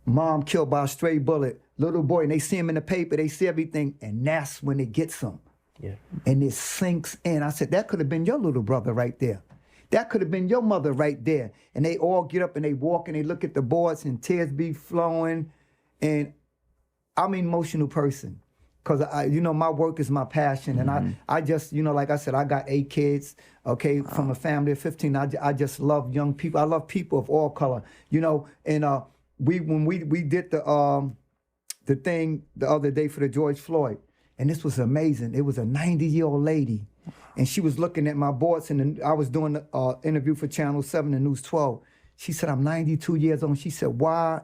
Mom killed by a stray bullet. Little boy, and they see him in the paper, they see everything, and that's when it gets them. Yeah. And it sinks in. I said, that could have been your little brother right there. That could have been your mother right there. And they all get up and they walk and they look at the boards and tears be flowing. And I'm an emotional person because my work is my passion. Mm-hmm. And I just, like I said, I got 8 kids, okay, from a family of 15. I just love young people. I love people of all color, and when we did the thing the other day for the George Floyd, and this was amazing. It was a 90-year-old lady, and she was looking at my boards, and I was doing an interview for Channel 7 and News 12. She said, I'm 92 years old. She said, why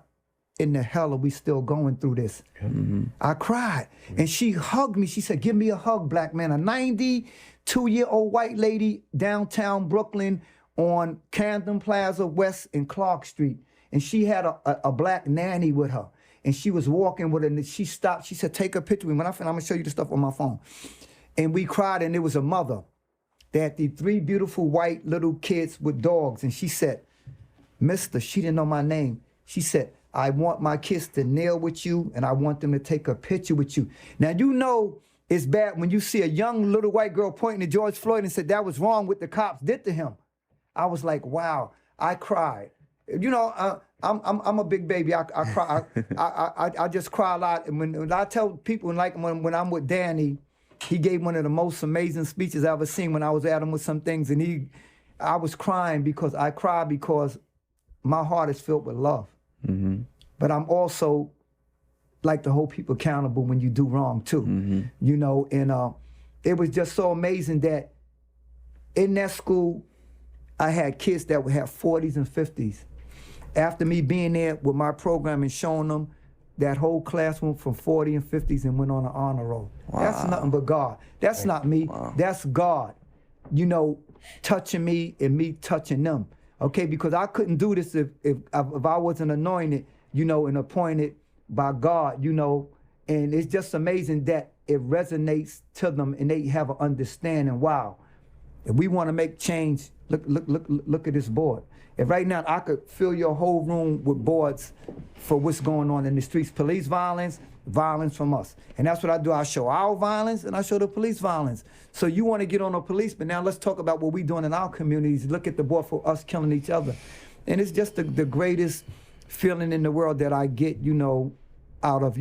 in the hell are we still going through this? Mm-hmm. I cried, and she hugged me. She said, give me a hug, black man. A 92-year-old white lady downtown Brooklyn on Camden Plaza West and Clark Street. And she had a black nanny with her. And she was walking with her, and she stopped. She said, take a picture with me. When I finish, I'm going to show you the stuff on my phone. And we cried, and it was a mother. They had the 3 beautiful white little kids with dogs. And she said, Mister, she didn't know my name. She said, I want my kids to kneel with you, and I want them to take a picture with you. Now, it's bad when you see a young little white girl pointing to George Floyd and said that was wrong what the cops did to him. I was like, wow, I cried. I'm a big baby. I cry. I just cry a lot. And when I tell people, like when I'm with Danny, he gave one of the most amazing speeches I ever seen when I was at him with some things, and I was crying because I cry because my heart is filled with love. Mm-hmm. But I'm also like to hold people accountable when you do wrong too. Mm-hmm. And it was just so amazing that in that school, I had kids that would have 40s and 50s. After me being there with my program and showing them, that whole class went from 40 and 50s and went on an honor roll. Wow. That's nothing but God. That's not me. Wow. That's God, touching me and me touching them. Okay, because I couldn't do this if I wasn't anointed, and appointed by God, and it's just amazing that it resonates to them and they have an understanding. Wow, if we want to make change, Look at this board. If right now I could fill your whole room with boards for what's going on in the streets, police violence, violence from us. And that's what I do. I show our violence and I show the police violence. So you want to get on the police, but now let's talk about what we're doing in our communities. Look at the board for us killing each other. And it's just the greatest feeling in the world that I get, out of,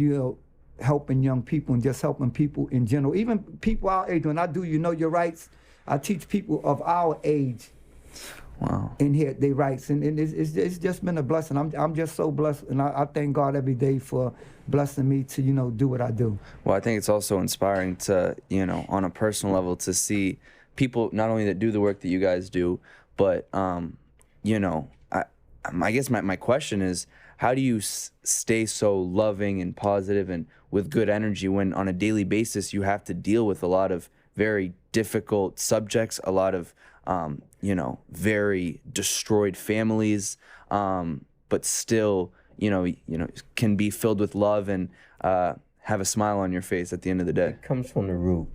helping young people and just helping people in general. Even people our age, when I do You Know Your Rights, I teach people of our age in here their rights. And it's just been a blessing. I'm just so blessed, and I thank God every day for blessing me to, do what I do. Well, I think it's also inspiring to, on a personal level, to see people not only that do the work that you guys do, but, I guess my question is, how do you stay so loving and positive and with good energy when on a daily basis you have to deal with a lot of very difficult subjects, a lot of, very destroyed families, but still, can be filled with love and have a smile on your face at the end of the day? It comes from the root.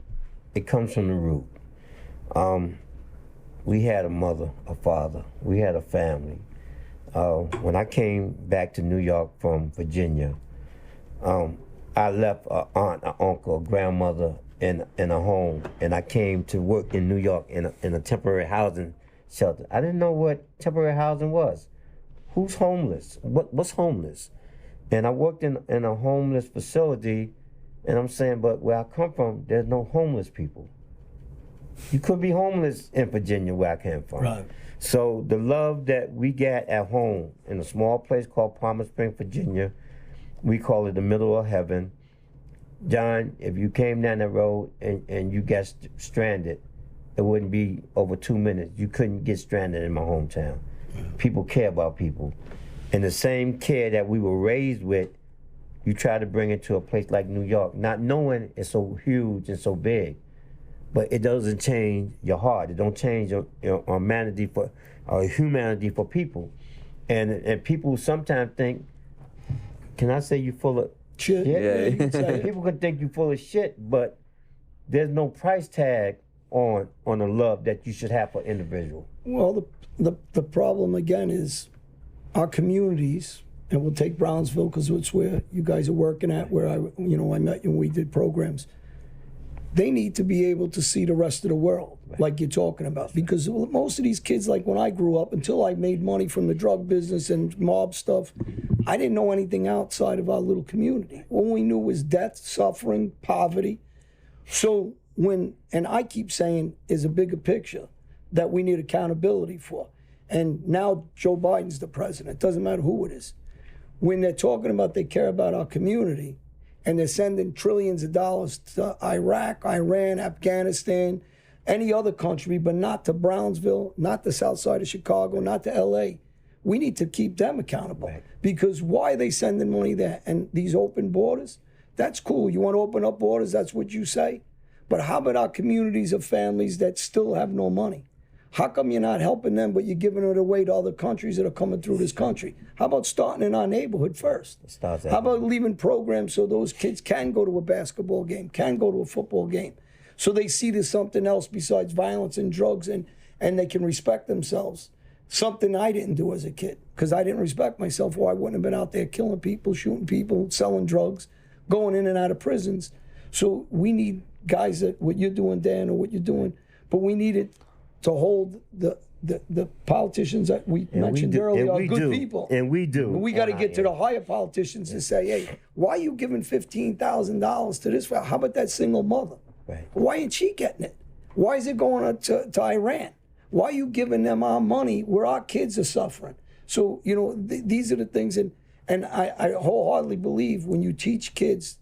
We had a mother, a father. We had a family. When I came back to New York from Virginia, I left an aunt, an uncle, a grandmother in a home, and I came to work in New York in a temporary housing shelter. I didn't know what temporary housing was. Who's homeless? What's homeless? And I worked in a homeless facility, and I'm saying, but where I come from, there's no homeless people. You could be homeless in Virginia, where I came from. Right. So the love that we got at home in a small place called Palmer Spring, Virginia, we call it the middle of heaven. John, if you came down the road and you got stranded, it wouldn't be over 2 minutes. You couldn't get stranded in my hometown. People care about people. And the same care that we were raised with, you try to bring it to a place like New York, not knowing it's so huge and so big. But it doesn't change your heart. It don't change your humanity for people. And people sometimes think, can I say you full of shit? Yeah. People can think you full of shit, but there's no price tag on the love that you should have for individual. Well, the problem again is our communities, and we'll take Brownsville because it's where you guys are working at, where I met you and we did programs. They need to be able to see the rest of the world, like you're talking about. Because most of these kids, like when I grew up, until I made money from the drug business and mob stuff, I didn't know anything outside of our little community. All we knew was death, suffering, poverty. So and I keep saying, is a bigger picture that we need accountability for. And now Joe Biden's the president. It doesn't matter who it is. When they're talking about they care about our community, and they're sending trillions of dollars to Iraq, Iran, Afghanistan, any other country, but not to Brownsville, not the south side of Chicago, not to LA. We need to keep them accountable. Right. Because why are they sending money there? And these open borders, that's cool. You want to open up borders, that's what you say. But how about our communities of families that still have no money? How come you're not helping them, but you're giving it away to other countries that are coming through this country? How about starting in our neighborhood first? How about leaving programs so those kids can go to a basketball game, can go to a football game, so they see there's something else besides violence and drugs, and they can respect themselves? Something I didn't do as a kid, because I didn't respect myself, or I wouldn't have been out there killing people, shooting people, selling drugs, going in and out of prisons. So we need guys that, what you're doing, Dan, or what you're doing, but we need it to hold the politicians that we mentioned earlier are good people. And we do. We got to get to the higher politicians and say, hey, why are you giving $15,000 to this? How about that single mother? Right. Why ain't she getting it? Why is it going to Iran? Why are you giving them our money where our kids are suffering? So, these are the things, and I wholeheartedly believe when you teach kids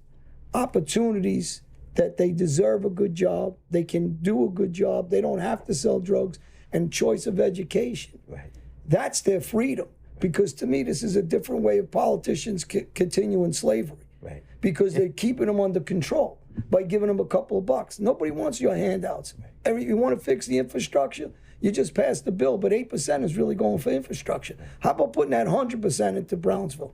opportunities that they deserve a good job, they can do a good job, they don't have to sell drugs, and choice of education. Right. That's their freedom. Because to me, this is a different way of politicians continuing slavery. Right. Because they're keeping them under control by giving them a couple of bucks. Nobody wants your handouts. Right. You want to fix the infrastructure, you just pass the bill, but 8% is really going for infrastructure. How about putting that 100% into Brownsville?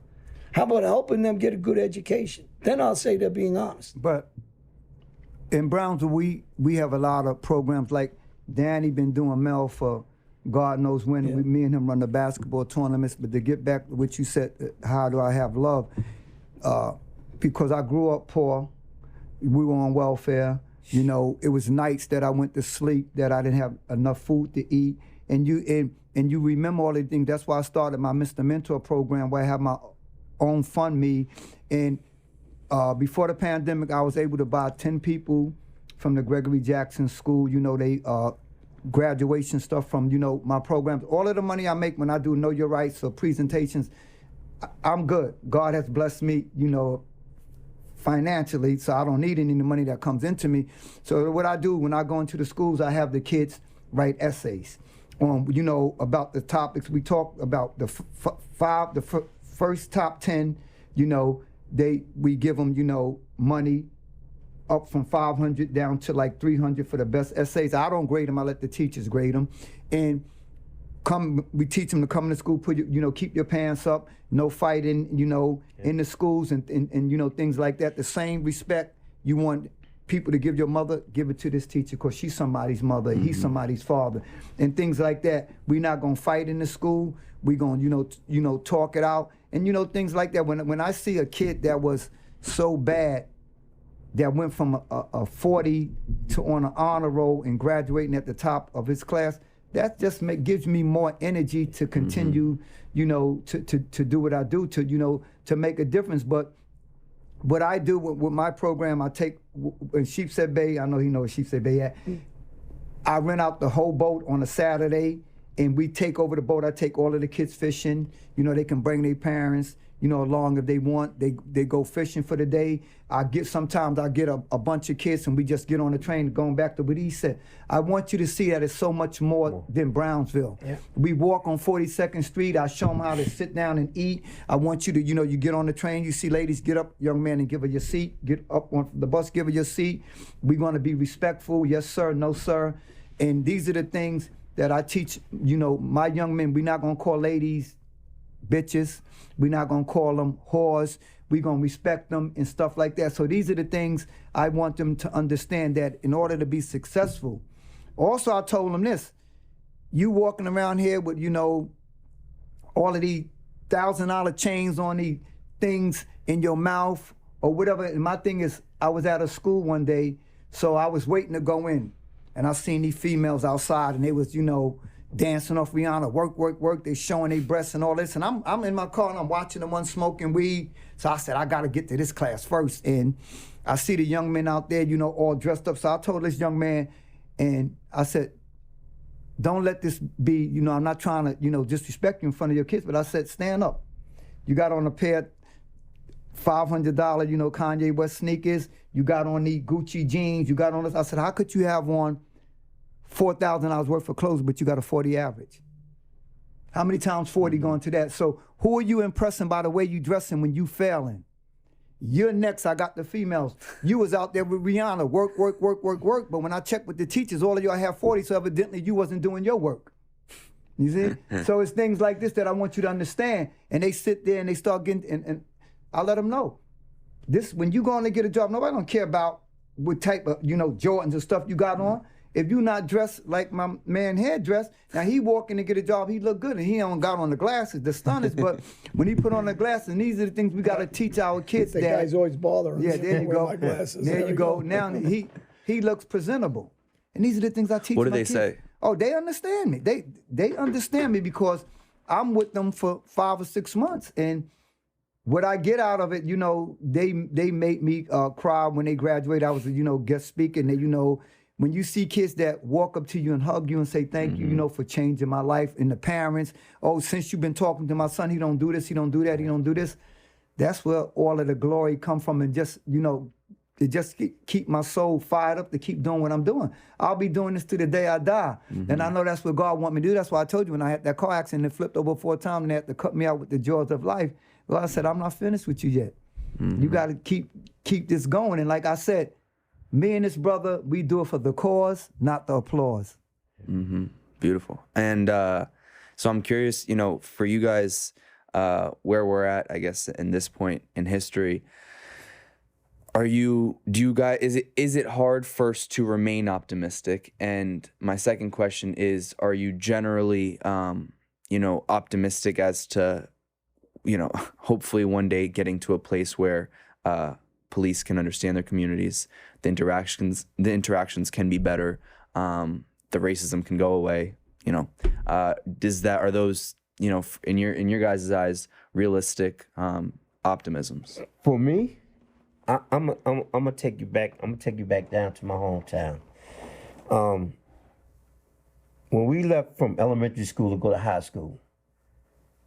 How about helping them get a good education? Then I'll say they're being honest. But in Brownsville, we have a lot of programs like Danny been doing Mel for God knows when. Me and him run the basketball tournaments. But to get back to what you said, how do I have love? Because I grew up poor. We were on welfare. You know, it was nights that I went to sleep that I didn't have enough food to eat. And you remember all the things. That's why I started my Mr. Mentor program, where I have my own fund me. And before the pandemic, I was able to buy 10 people from the Gregory Jackson School. You know, they graduation stuff from, you know, my programs. All of the money I make when I do Know Your Rights or presentations, I'm good. God has blessed me, you know, financially, so I don't need any of the money that comes into me. So what I do when I go into the schools, I have the kids write essays on, you know, about the topics. We talk about the first top 10, you know, we give them, you know, money up from 500 down to like 300 for the best essays. I don't grade them, I let the teachers grade them. And we teach them to come to school, keep your pants up, no fighting, you know, in the schools and you know, things like that. The same respect you want people to give your mother, give it to this teacher, because she's somebody's mother, he's somebody's father, and things like that. We're not gonna fight in the school. We're gonna, talk it out, and you know, things like that. When I see a kid that was so bad, that went from a 40 to on an honor roll and graduating at the top of his class, that just gives me more energy to continue, you know, to do what I do, to make a difference. But what I do with my program, I take, in Sheepshead Bay, I know you know where Sheepshead Bay at, I rent out the whole boat on a Saturday, and we take over the boat. I take all of the kids fishing. You know, they can bring their parents, you know, along if they want. They go fishing for the day. Sometimes I get a bunch of kids and we just get on the train, going back to what he said. I want you to see that it's so much more than Brownsville. Yeah. We walk on 42nd Street. I show them how to sit down and eat. I want you to, you know, you get on the train, you see ladies, get up, young man, and give her your seat. Get up on the bus, give her your seat. We're going to be respectful. Yes, sir. No, sir. And these are the things that I teach, you know, my young men. We're not going to call ladies bitches. We're not going to call them whores. We're going to respect them and stuff like that. So these are the things I want them to understand, that in order to be successful. Also, I told them this. You walking around here with, you know, all of these $1,000 chains on these things in your mouth or whatever. And my thing is, I was at a school one day, so I was waiting to go in. And I seen these females outside, and they was, you know, dancing off Rihanna, work. They showing their breasts and all this. And I'm in my car and I'm watching them, one smoking weed. So I said, I got to get to this class first. And I see the young men out there, you know, all dressed up. So I told this young man, and I said, don't let this be, you know, I'm not trying to, you know, disrespect you in front of your kids, but I said, stand up. You got on a pair of $500, you know, Kanye West sneakers. You got on the Gucci jeans. You got on this. I said, how could you have on $4,000 worth of clothes, but you got a 40 average? How many times 40 going to that? So who are you impressing by the way you dressing when you failing? You're next. I got the females. You was out there with Rihanna, work. But when I checked with the teachers, all of y'all have 40, so evidently you wasn't doing your work. You see? So it's things like this that I want you to understand. And they sit there and they start getting, and I let them know. This, when you going to get a job, nobody don't care about what type of, you know, Jordans and stuff you got on. If you not dressed like my man had dressed, now he walking to get a job, he look good, and he don't got on the glasses, the stunners, but when he put on the glasses, and these are the things we got to teach our kids. The guy's always bothering. Yeah, there you go. My glasses. There you go. Now he looks presentable. And these are the things I teach. What do my they kids. say? Oh, they understand me. They understand me because I'm with them for 5 or 6 months. And what I get out of it, you know, they made me cry when they graduated. I was, you know, guest speaker, and they, you know, when you see kids that walk up to you and hug you and say thank you, you know, for changing my life, and the parents, oh, since you've been talking to my son, he don't do this, he don't do that, he don't do this. That's where all of the glory come from, and just, you know, it just keep my soul fired up to keep doing what I'm doing. I'll be doing this to the day I die. And I know that's what God want me to do. That's why I told you when I had that car accident that flipped over 4 times and they had to cut me out with the jaws of life. Well, I said, I'm not finished with you yet. You got to keep this going. And like I said, me and this brother, we do it for the cause, not the applause. Beautiful. And so I'm curious, you know, for you guys, where we're at, I guess, in this point in history, do you guys, is it hard first to remain optimistic? And my second question is, are you generally, optimistic as to, hopefully one day getting to a place where police can understand their communities, the interactions can be better, the racism can go away, are those, in your guys' eyes, realistic optimisms? For me, I'm gonna take you back. I'm gonna take you back down to my hometown. When we left from elementary school to go to high school,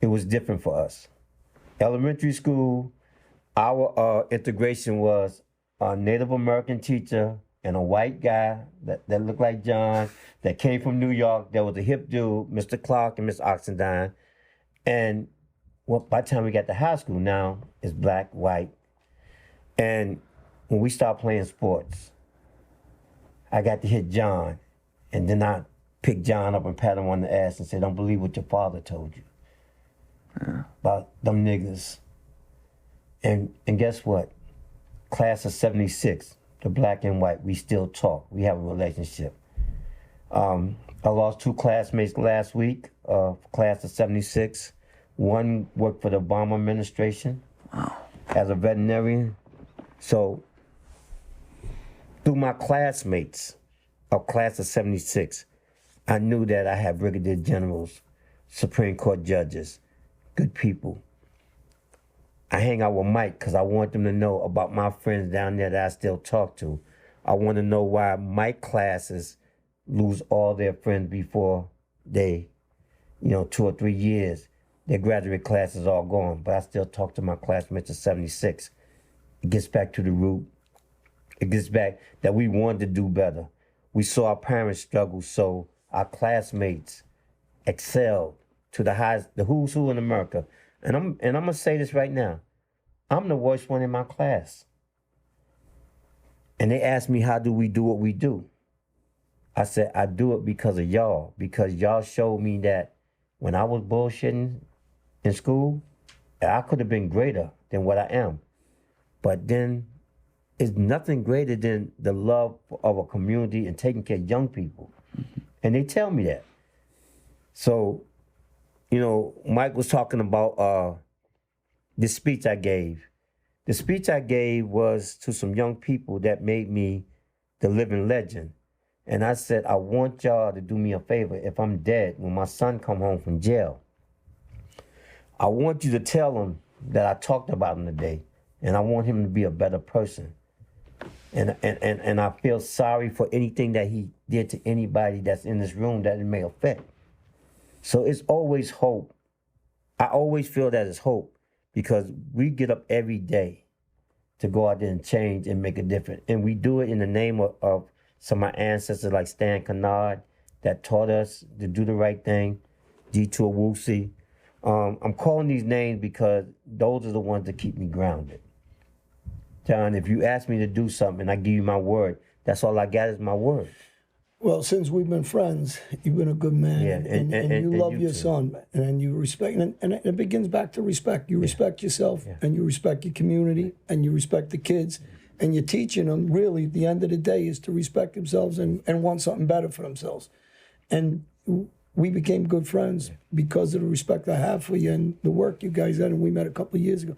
it was different for us. Elementary school, our integration was a Native American teacher and a white guy that looked like John, that came from New York, that was a hip dude, Mr. Clark and Miss Oxendine. And by the time we got to high school, now it's black, white. And when we started playing sports, I got to hit John, and then I picked John up and pat him on the ass and said, "Don't believe what your father told you about them niggas." And guess what? Class of 76, the black and white, we still talk. We have a relationship. I lost 2 classmates last week, class of 76. One worked for the Obama administration as a veterinarian. So through my classmates of class of 76, I knew that I had brigadier generals, Supreme Court judges, good people. I hang out with Mike because I want them to know about my friends down there that I still talk to. I want to know why my classes lose all their friends before they, 2 or 3 years. Their graduate class is all gone, but I still talk to my classmates of 76. It gets back to the root. It gets back that we wanted to do better. We saw our parents struggle, so our classmates excelled to the highest, the who's who in America. And I'm gonna say this right now. I'm the worst one in my class. And they asked me, how do we do what we do? I said, I do it because of y'all, because y'all showed me that when I was bullshitting in school, I could have been greater than what I am. But then it's nothing greater than the love of a community and taking care of young people. And they tell me that. So, Mike was talking about this speech I gave. The speech I gave was to some young people that made me the living legend. And I said, I want y'all to do me a favor. If I'm dead, when my son come home from jail, I want you to tell him that I talked about him today, and I want him to be a better person. And I feel sorry for anything that he did to anybody that's in this room that it may affect. So it's always hope. I always feel that it's hope because we get up every day to go out there and change and make a difference. And we do it in the name of some of my ancestors like Stan Kennard that taught us to do the right thing, G2 Awusi. I'm calling these names because those are the ones that keep me grounded. John, if you ask me to do something and I give you my word, that's all I got is my word. Well, since we've been friends, you've been a good man, Yeah, and you love your too. son, and you respect, and it begins back to respect. You respect yourself, and you respect your community, and you respect the kids, and you're teaching them, really, at the end of the day, is to respect themselves and want something better for themselves. And we became good friends because of the respect I have for you and the work you guys did, and we met a couple of years ago.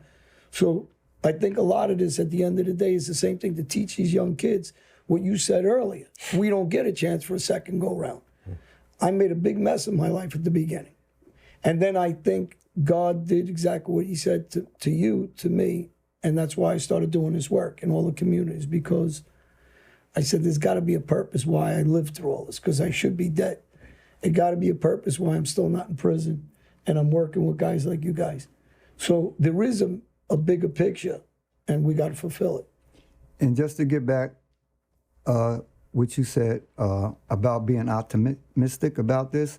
So I think a lot of this, at the end of the day, is the same thing to teach these young kids what you said earlier. We don't get a chance for a second go-round. I made a big mess of my life at the beginning. And then I think God did exactly what he said to you, to me, and that's why I started doing this work in all the communities, because I said there's got to be a purpose why I lived through all this, because I should be dead. It got to be a purpose why I'm still not in prison, and I'm working with guys like you guys. So there is a bigger picture, and we got to fulfill it. And just to get back, what you said about being optimistic about this,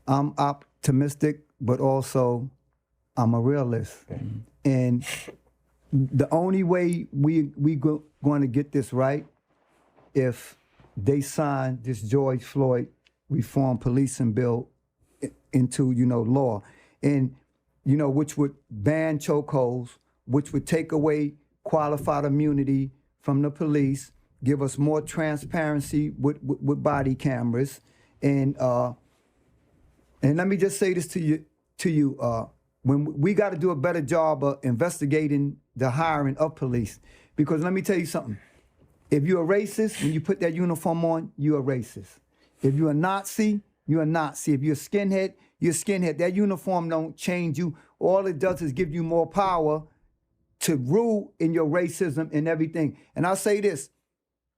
I'm optimistic, but also I'm a realist. Mm-hmm. And the only way we going to get this right if they sign this George Floyd reform policing bill into law, and which would ban chokeholds, which would take away qualified immunity from the police, give us more transparency with body cameras, and let me just say this to you, when we got to do a better job of investigating the hiring of police, because let me tell you something. If you're a racist, when you put that uniform on, you're a racist. If you're a Nazi, you're a Nazi. If you're a skinhead, you're a skinhead. That uniform don't change you. All it does is give you more power to rule in your racism and everything. And I'll say this,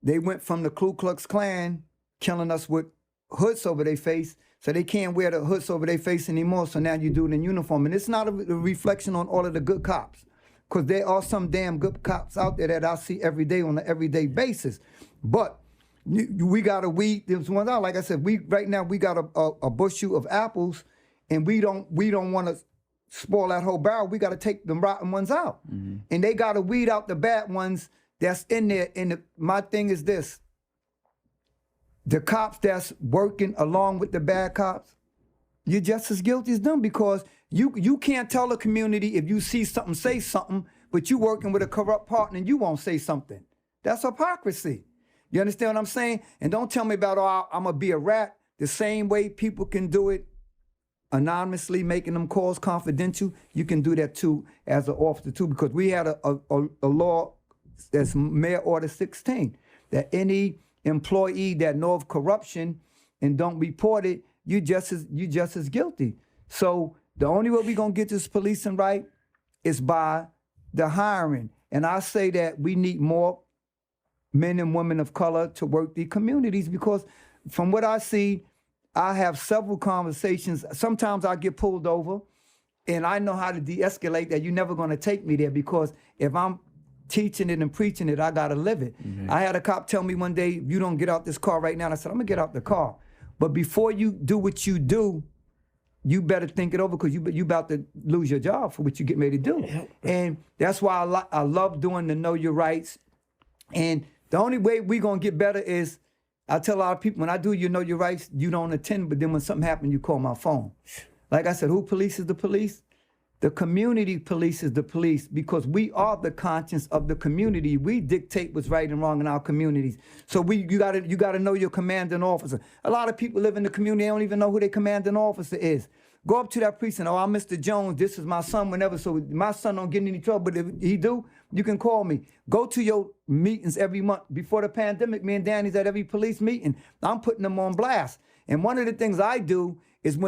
they went from the Ku Klux Klan killing us with hoods over their face, so they can't wear the hoods over their face anymore, so now you do it in uniform. And it's not a reflection on all of the good cops, because there are some damn good cops out there that I see every day on an everyday basis. But we got to weed those ones out. Like I said, right now we got a bushel of apples, and we don't want to spoil that whole barrel. We got to take the rotten ones out. Mm-hmm. And they got to weed out the bad ones that's in there. And my thing is this. The cops that's working along with the bad cops, you're just as guilty as them, because you can't tell the community if you see something, say something, but you working with a corrupt partner and you won't say something. That's hypocrisy. You understand what I'm saying? And don't tell me about, oh, I'm going to be a rat. The same way people can do it anonymously, making them calls confidential, you can do that too as an officer too, because we had a law that's Mayor Order 16, that any employee that know of corruption and don't report it, you just as guilty. So the only way we're gonna get this policing right is by the hiring. And I say that we need more men and women of color to work the communities, because from what I see, I have several conversations. Sometimes I get pulled over, and I know how to de-escalate that. You're never gonna take me there, because if I'm teaching it and preaching it, I gotta live it. Mm-hmm. I had a cop tell me one day, you don't get out this car right now. And I said, I'm gonna get out the car. But before you do what you do, you better think it over, because you about to lose your job for what you get ready to do. Yeah. And that's why I love doing the Know Your Rights. And the only way we gonna get better is, I tell a lot of people, when I do you Know Your Rights, you don't attend, but then when something happens, you call my phone. Like I said, who polices the police? The community polices the police, because we are the conscience of the community. We dictate what's right and wrong in our communities. So you gotta know your commanding officer. A lot of people live in the community, they don't even know who their commanding officer is. Go up to that precinct, oh, I'm Mr. Jones, this is my son, whenever, so my son don't get in any trouble, but if he do, you can call me. Go to your meetings every month. Before the pandemic, me and Danny's at every police meeting. I'm putting them on blast. And one of the things I do is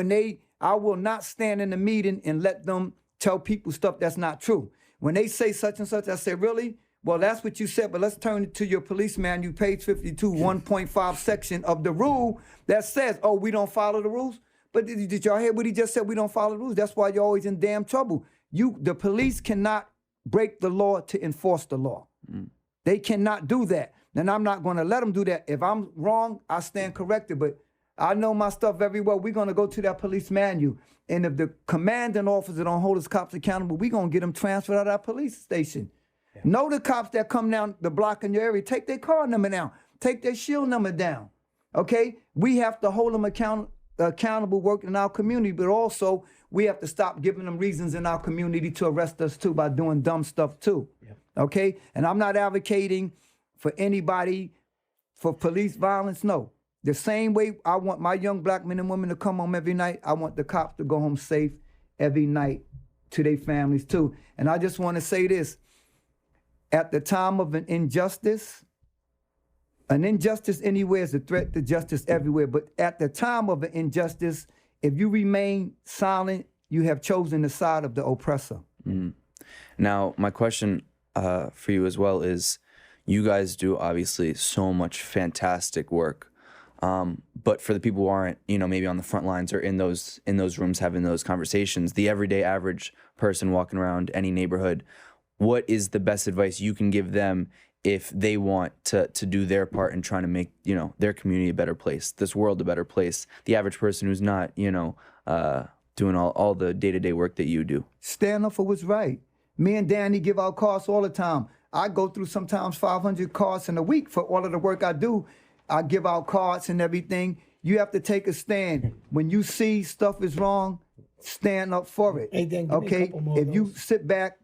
I will not stand in the meeting and let them tell people stuff that's not true. When they say such and such, I say, really? Well, that's what you said, but let's turn it to your police manual, page 52, 1.5 section of the rule that says, oh, we don't follow the rules? But did y'all hear what he just said? We don't follow the rules. That's why you're always in damn trouble. The police cannot break the law to enforce the law. Mm. They cannot do that. And I'm not going to let them do that. If I'm wrong, I stand corrected. But I know my stuff very well. We're going to go to that police manual. And if the commanding officer don't hold his cops accountable, we're going to get them transferred out of our police station. Yeah. Know the cops that come down the block in your area, take their car number down, take their shield number down, okay? We have to hold them accountable working in our community, but also we have to stop giving them reasons in our community to arrest us too by doing dumb stuff too, okay? And I'm not advocating for anybody for police violence, no. The same way I want my young black men and women to come home every night, I want the cops to go home safe every night to their families too. And I just want to say this, at the time of an injustice anywhere is a threat to justice everywhere, but at the time of an injustice, if you remain silent, you have chosen the side of the oppressor. Mm. Now, my question for you as well is, you guys do obviously so much fantastic work. But for the people who aren't, maybe on the front lines or in those rooms having those conversations, the everyday average person walking around any neighborhood, what is the best advice you can give them if they want to do their part in trying to make, their community a better place, this world a better place, the average person who's not, doing all the day-to-day work that you do? Stand up for what's right. Me and Danny give out cards all the time. I go through sometimes 500 cards in a week for all of the work I do. I give out cards and everything. You have to take a stand. When you see stuff is wrong, stand up for it. Hey, Dan, okay? If you sit back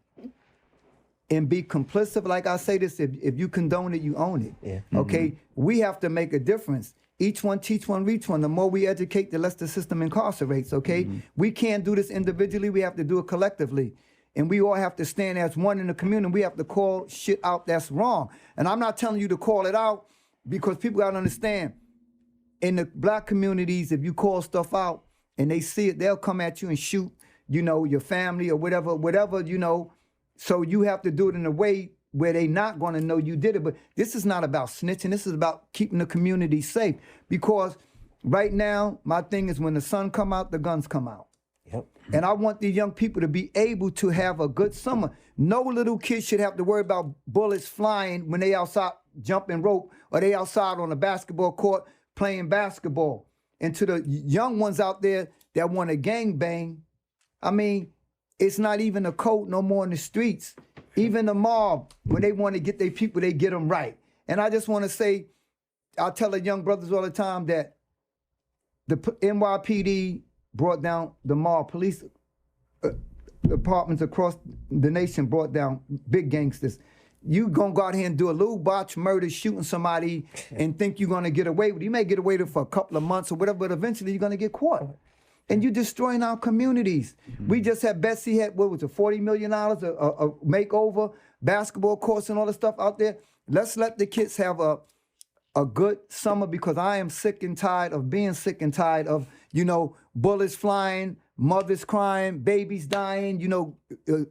and be complicit. Like I say this, if you condone it, you own it. Yeah. Okay? We have to make a difference. Each one, teach one, reach one. The more we educate, the less the system incarcerates, okay? We can't do this individually. We have to do it collectively. And we all have to stand as one in the community. We have to call shit out that's wrong. And I'm not telling you to call it out because people got to understand, in the black communities, if you call stuff out and they see it, they'll come at you and shoot, you know, your family or whatever, you know. So you have to do it in a way where they not going to know you did it. But this is not about snitching. This is about keeping the community safe. Because right now, my thing is when the sun come out, the guns come out. Yep. And I want these young people to be able to have a good summer. No little kid should have to worry about bullets flying when they outside jumping rope or they outside on a basketball court playing basketball. And to the young ones out there that want to gang bang, I mean, it's not even a code no more in the streets. Even the mob, when they want to get their people, they get them right. And I just want to say, I tell the young brothers all the time that the NYPD brought down the mob. Police departments across the nation brought down big gangsters. You gonna go out here and do a little botch murder, shooting somebody, and think you're gonna get away with it. You may get away with it for a couple of months or whatever, but eventually you're gonna get caught. And you're destroying our communities. We just had Betsy had, what was it, $40 million, a makeover, basketball courts and all the stuff out there. Let's let the kids have a good summer, because I am sick and tired of being sick and tired of, you know, bullets flying, mothers crying, babies dying, you know,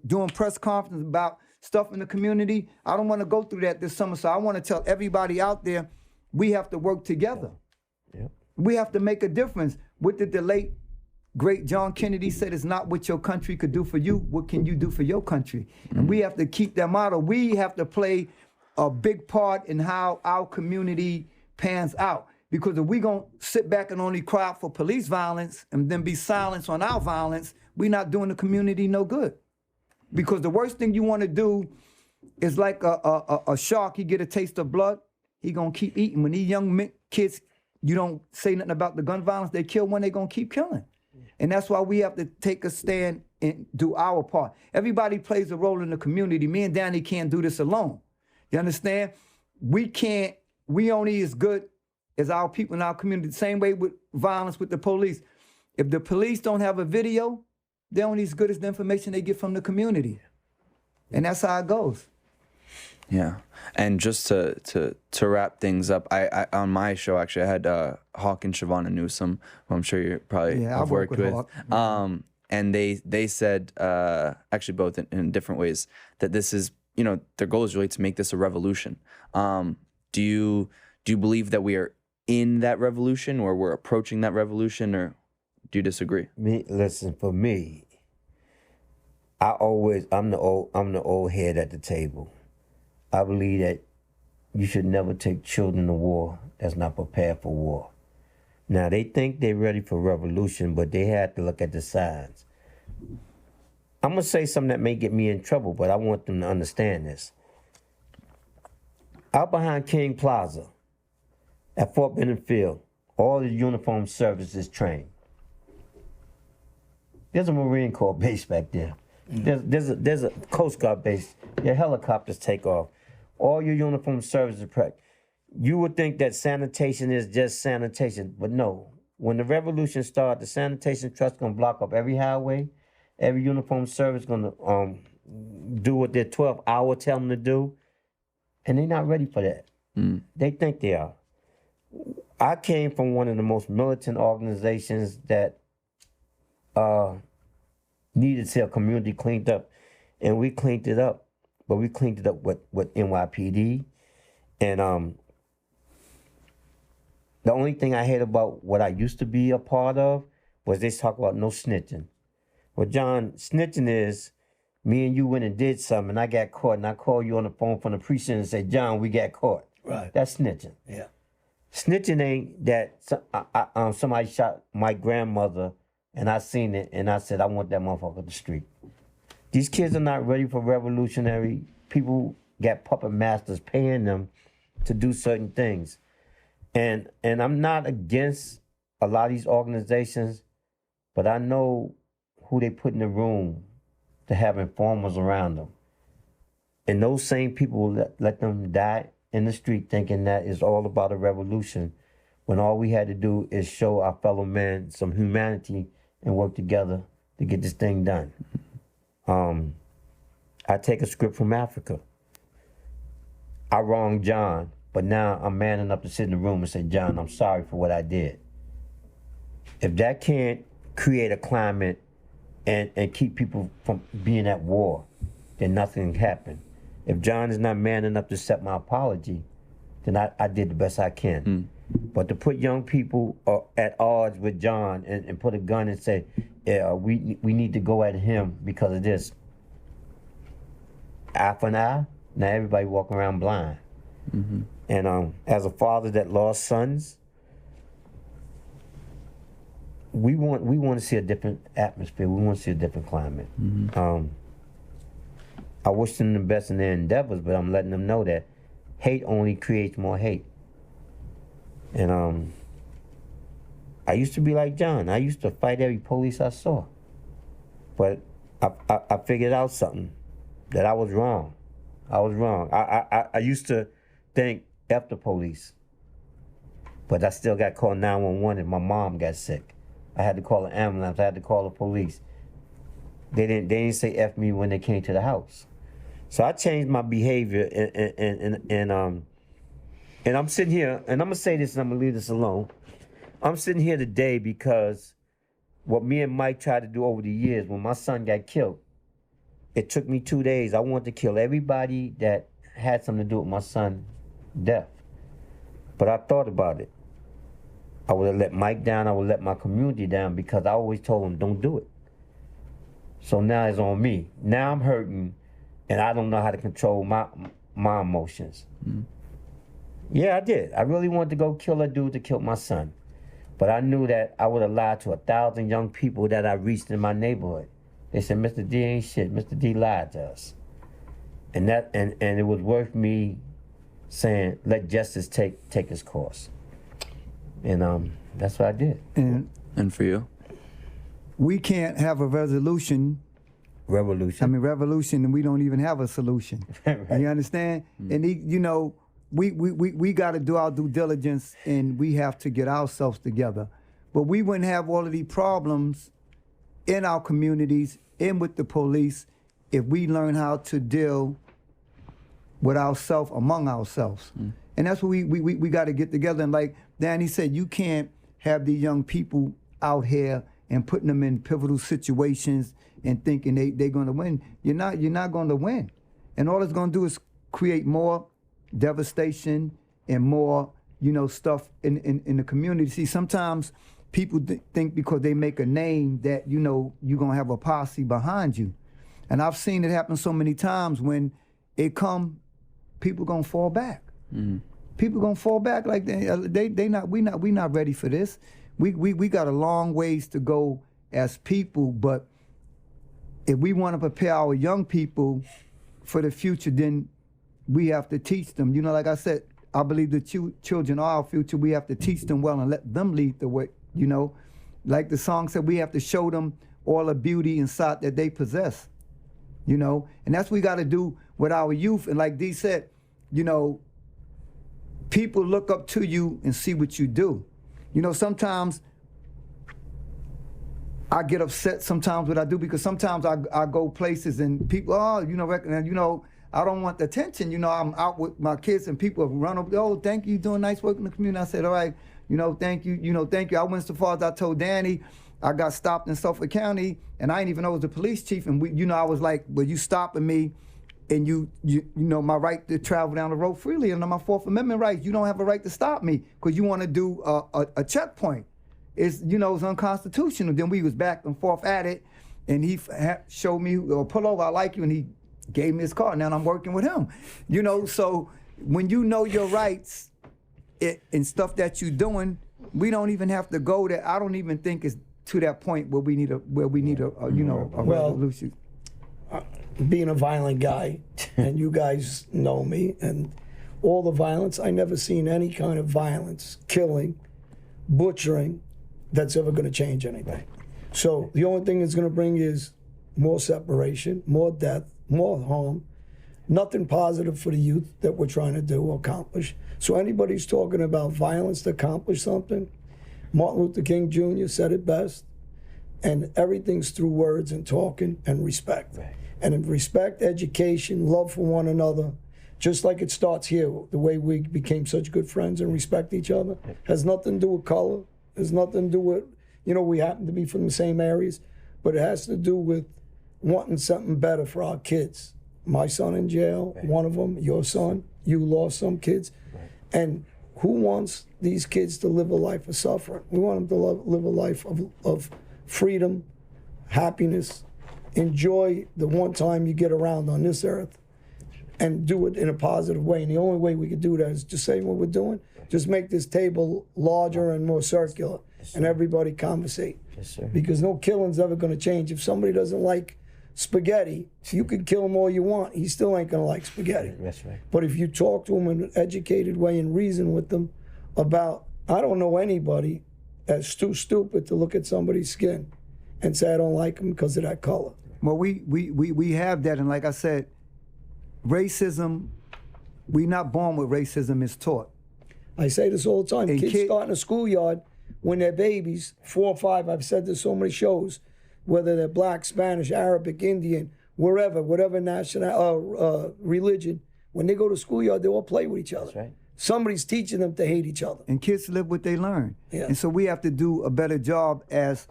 doing press conferences about stuff in the community. I don't want to go through that this summer. So I want to tell everybody out there, we have to work together. Yep. We have to make a difference. What did the late, great John Kennedy said, it's not what your country could do for you, what can you do for your country? And we have to keep that motto. We have to play a big part in how our community pans out. Because if we gonna sit back and only cry out for police violence and then be silenced on our violence, we're not doing the community no good. Because the worst thing you want to do is like a shark, he get a taste of blood, he gonna keep eating. When these young kids, you don't say nothing about the gun violence, they kill one, they gonna keep killing. And that's why we have to take a stand and do our part. Everybody plays a role in the community. Me and Danny can't do this alone. You understand? We only as good as our people in our community. The same way with violence with the police. If the police don't have a video, they're only as good as the information they get from the community. And that's how it goes. Yeah. And just to wrap things up, I on my show, actually, I had Hawk and Shavonna Newsom, who I'm sure you probably have worked with. And they said, actually both in different ways, that this is, you know, their goal is really to make this a revolution. Do you believe that we are in that revolution, or we're approaching that revolution, or do you disagree? Listen, for me, I'm the old head at the table. I believe that you should never take children to war that's not prepared for war. Now, they think they're ready for revolution, but they have to look at the signs. I'm going to say something that may get me in trouble, but I want them to understand this. Out behind King Plaza at Fort Benning Field, all the uniformed services trained. There's a Marine Corps base back there. There's a Coast Guard base. Your helicopters take off. All your uniformed services prep. You would think that sanitation is just sanitation, but no. When the revolution started, the sanitation trust gonna block up every highway. Every uniformed service gonna do what their 12-hour tell them to do, and they're not ready for that. They think they are. I came from one of the most militant organizations that needed to see a community cleaned up, and we cleaned it up. But we cleaned it up with NYPD, and the only thing I hate about what I used to be a part of was they talk about no snitching. Well, John, snitching is me and you went and did something, and I got caught, and I called you on the phone from the precinct and said, John, we got caught. Right. That's snitching. Yeah. Snitching ain't that somebody shot my grandmother, and I seen it, and I said, I want that motherfucker off the street. These kids are not ready for revolutionary. People got puppet masters paying them to do certain things. And I'm not against a lot of these organizations, but I know who they put in the room to have informers around them. And those same people will let them die in the street thinking that it's all about a revolution, when all we had to do is show our fellow men some humanity and work together to get this thing done. I take a script from Africa. I wronged John, but now I'm man enough to sit in the room and say, John, I'm sorry for what I did. If that can't create a climate and keep people from being at war, then nothing can happen. If John is not man enough to accept my apology, then I did the best I can. But to put young people at odds with John and put a gun and say, yeah, we need to go at him because of this. Eye for an eye, now everybody walk around blind. And as a father that lost sons, we want to see a different atmosphere. We want to see a different climate. I wish them the best in their endeavors, but I'm letting them know that hate only creates more hate. And I used to be like John. I used to fight every police I saw. But I figured out something, that I was wrong. I was wrong. I used to think F the police, but I still got called 911 if my mom got sick. I had to call an ambulance. I had to call the police. They didn't say F me when they came to the house. So I changed my behavior, and I'm sitting here, and I'm gonna say this, and I'm gonna leave this alone. I'm sitting here today because what me and Mike tried to do over the years, when my son got killed, it took me 2 days. I wanted to kill everybody that had something to do with my son's death. But I thought about it. I would have let Mike down, I would let my community down, because I always told them, don't do it. So now it's on me. Now I'm hurting, and I don't know how to control my emotions. Yeah, I did. I really wanted to go kill a dude to kill my son. But I knew that I would have lied to 1,000 young people that I reached in my neighborhood. They said, Mr. D ain't shit. Mr. D lied to us. And it was worth me saying, let justice take its course. And that's what I did. And for you? We can't have a revolution, and we don't even have a solution. Right. You understand? And we got to do our due diligence, and we have to get ourselves together. But we wouldn't have all of these problems in our communities and with the police if we learn how to deal with ourselves among ourselves. And that's what we got to get together. And like Danny said, you can't have these young people out here and putting them in pivotal situations and thinking they're going to win. You're not going to win. And all it's going to do is create more devastation and more, stuff in the community. See, sometimes people think because they make a name that, you're going to have a posse behind you. And I've seen it happen so many times. When it come, people going to fall back. People going to fall back like we not ready for this. We got a long ways to go as people, but if we want to prepare our young people for the future, then we have to teach them. Like I said, I believe the children are our future. We have to teach them well and let them lead the way, Like the song said, we have to show them all the beauty inside that they possess, And that's what we got to do with our youth. And like Dee said, people look up to you and see what you do. Sometimes I get upset sometimes what I do, because sometimes I go places and people, recognize, I don't want the attention. I'm out with my kids and people run up, oh, thank you, you're doing nice work in the community. I said, all right, thank you, thank you. I went so far as I told Danny, I got stopped in Suffolk County, and I didn't even know it was the police chief. And I was like, well, you stopping me, and you my right to travel down the road freely, and my Fourth Amendment rights. You don't have a right to stop me because you want to do a checkpoint. It's it's unconstitutional. Then we was back and forth at it, and he showed me, pull over, I like you, and he gave me his car. Now I'm working with him. So when you know your rights and stuff that you're doing, we don't even have to go there. I don't even think it's to that point where we need a resolution. Being a violent guy, and you guys know me, and all the violence, I never seen any kind of violence, killing, butchering, that's ever going to change anything. So the only thing it's going to bring is more separation, more death, more harm, nothing positive for the youth that we're trying to do or accomplish. So anybody's talking about violence to accomplish something, Martin Luther King Jr. said it best, and everything's through words and talking and respect. Right. And in respect, education, love for one another, just like it starts here, the way we became such good friends and respect each other, has nothing to do with color, has nothing to do with, we happen to be from the same areas, but it has to do with wanting something better for our kids. My son in jail, one of them, your son, you lost some kids. And who wants these kids to live a life of suffering? We want them to live a life of freedom, happiness, enjoy the one time you get around on this earth, and do it in a positive way. And the only way we could do that is just say what we're doing, just make this table larger and more circular, and everybody conversate. Yes, sir. Because no killing's ever gonna change. If somebody doesn't like spaghetti, you could kill him all you want, he still ain't gonna like spaghetti. That's right. But if you talk to him in an educated way and reason with them about, I don't know anybody that's too stupid to look at somebody's skin and say I don't like him because of that color. Well, we have that, and like I said, racism, we're not born with racism, it's taught. I say this all the time. And Kids start in a schoolyard when they're babies, 4 or 5. I've said this so many shows, whether they're black, Spanish, Arabic, Indian, wherever, whatever national religion. When they go to schoolyard, they all play with each other. That's right. Somebody's teaching them to hate each other. And kids live what they learn. Yeah. And so we have to do a better job as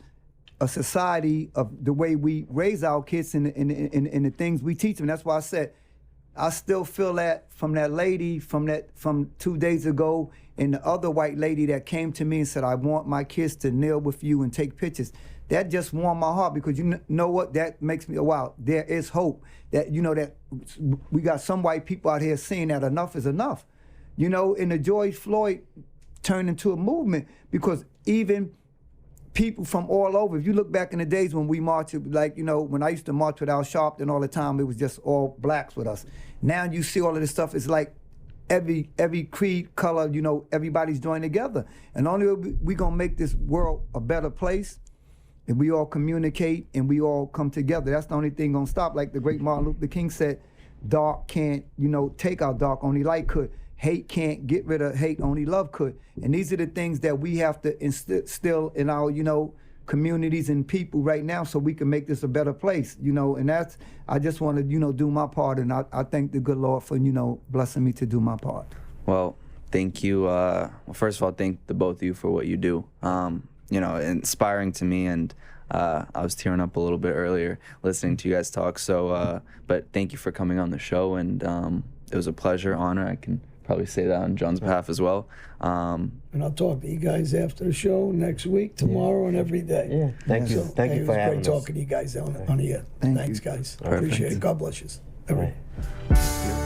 a society of the way we raise our kids and the things we teach them. That's why I said, I still feel that from that lady from 2 days ago, and the other white lady that came to me and said, I want my kids to kneel with you and take pictures. That just warmed my heart, because you know what? That makes me, wow, there is hope. That, that we got some white people out here saying that enough is enough. And the George Floyd turned into a movement, because even people from all over, if you look back in the days when we marched, like, when I used to march with Al Sharpton all the time, it was just all blacks with us. Now you see all of this stuff, it's like every creed, color, everybody's joined together. And the only way we're gonna make this world a better place if we all communicate and we all come together. That's the only thing gonna stop. Like the great Martin Luther King said, dark can't, take out dark, only light could. Hate can't get rid of hate, only love could. And these are the things that we have to instill in our, communities and people right now, so we can make this a better place, and that's, I just want to, do my part, and I thank the good Lord for, blessing me to do my part. Well, thank you. Well, first of all, thank the both of you for what you do. Inspiring to me, and I was tearing up a little bit earlier listening to you guys talk. So, but thank you for coming on the show, and it was a pleasure, honor. I can probably say that on John's behalf as well. And I'll talk to you guys after the show next week, tomorrow, and every day. Yeah, thank you. Thank you for having us. It was great talking to you guys on here. Thanks, guys. I appreciate it. God bless you. All right.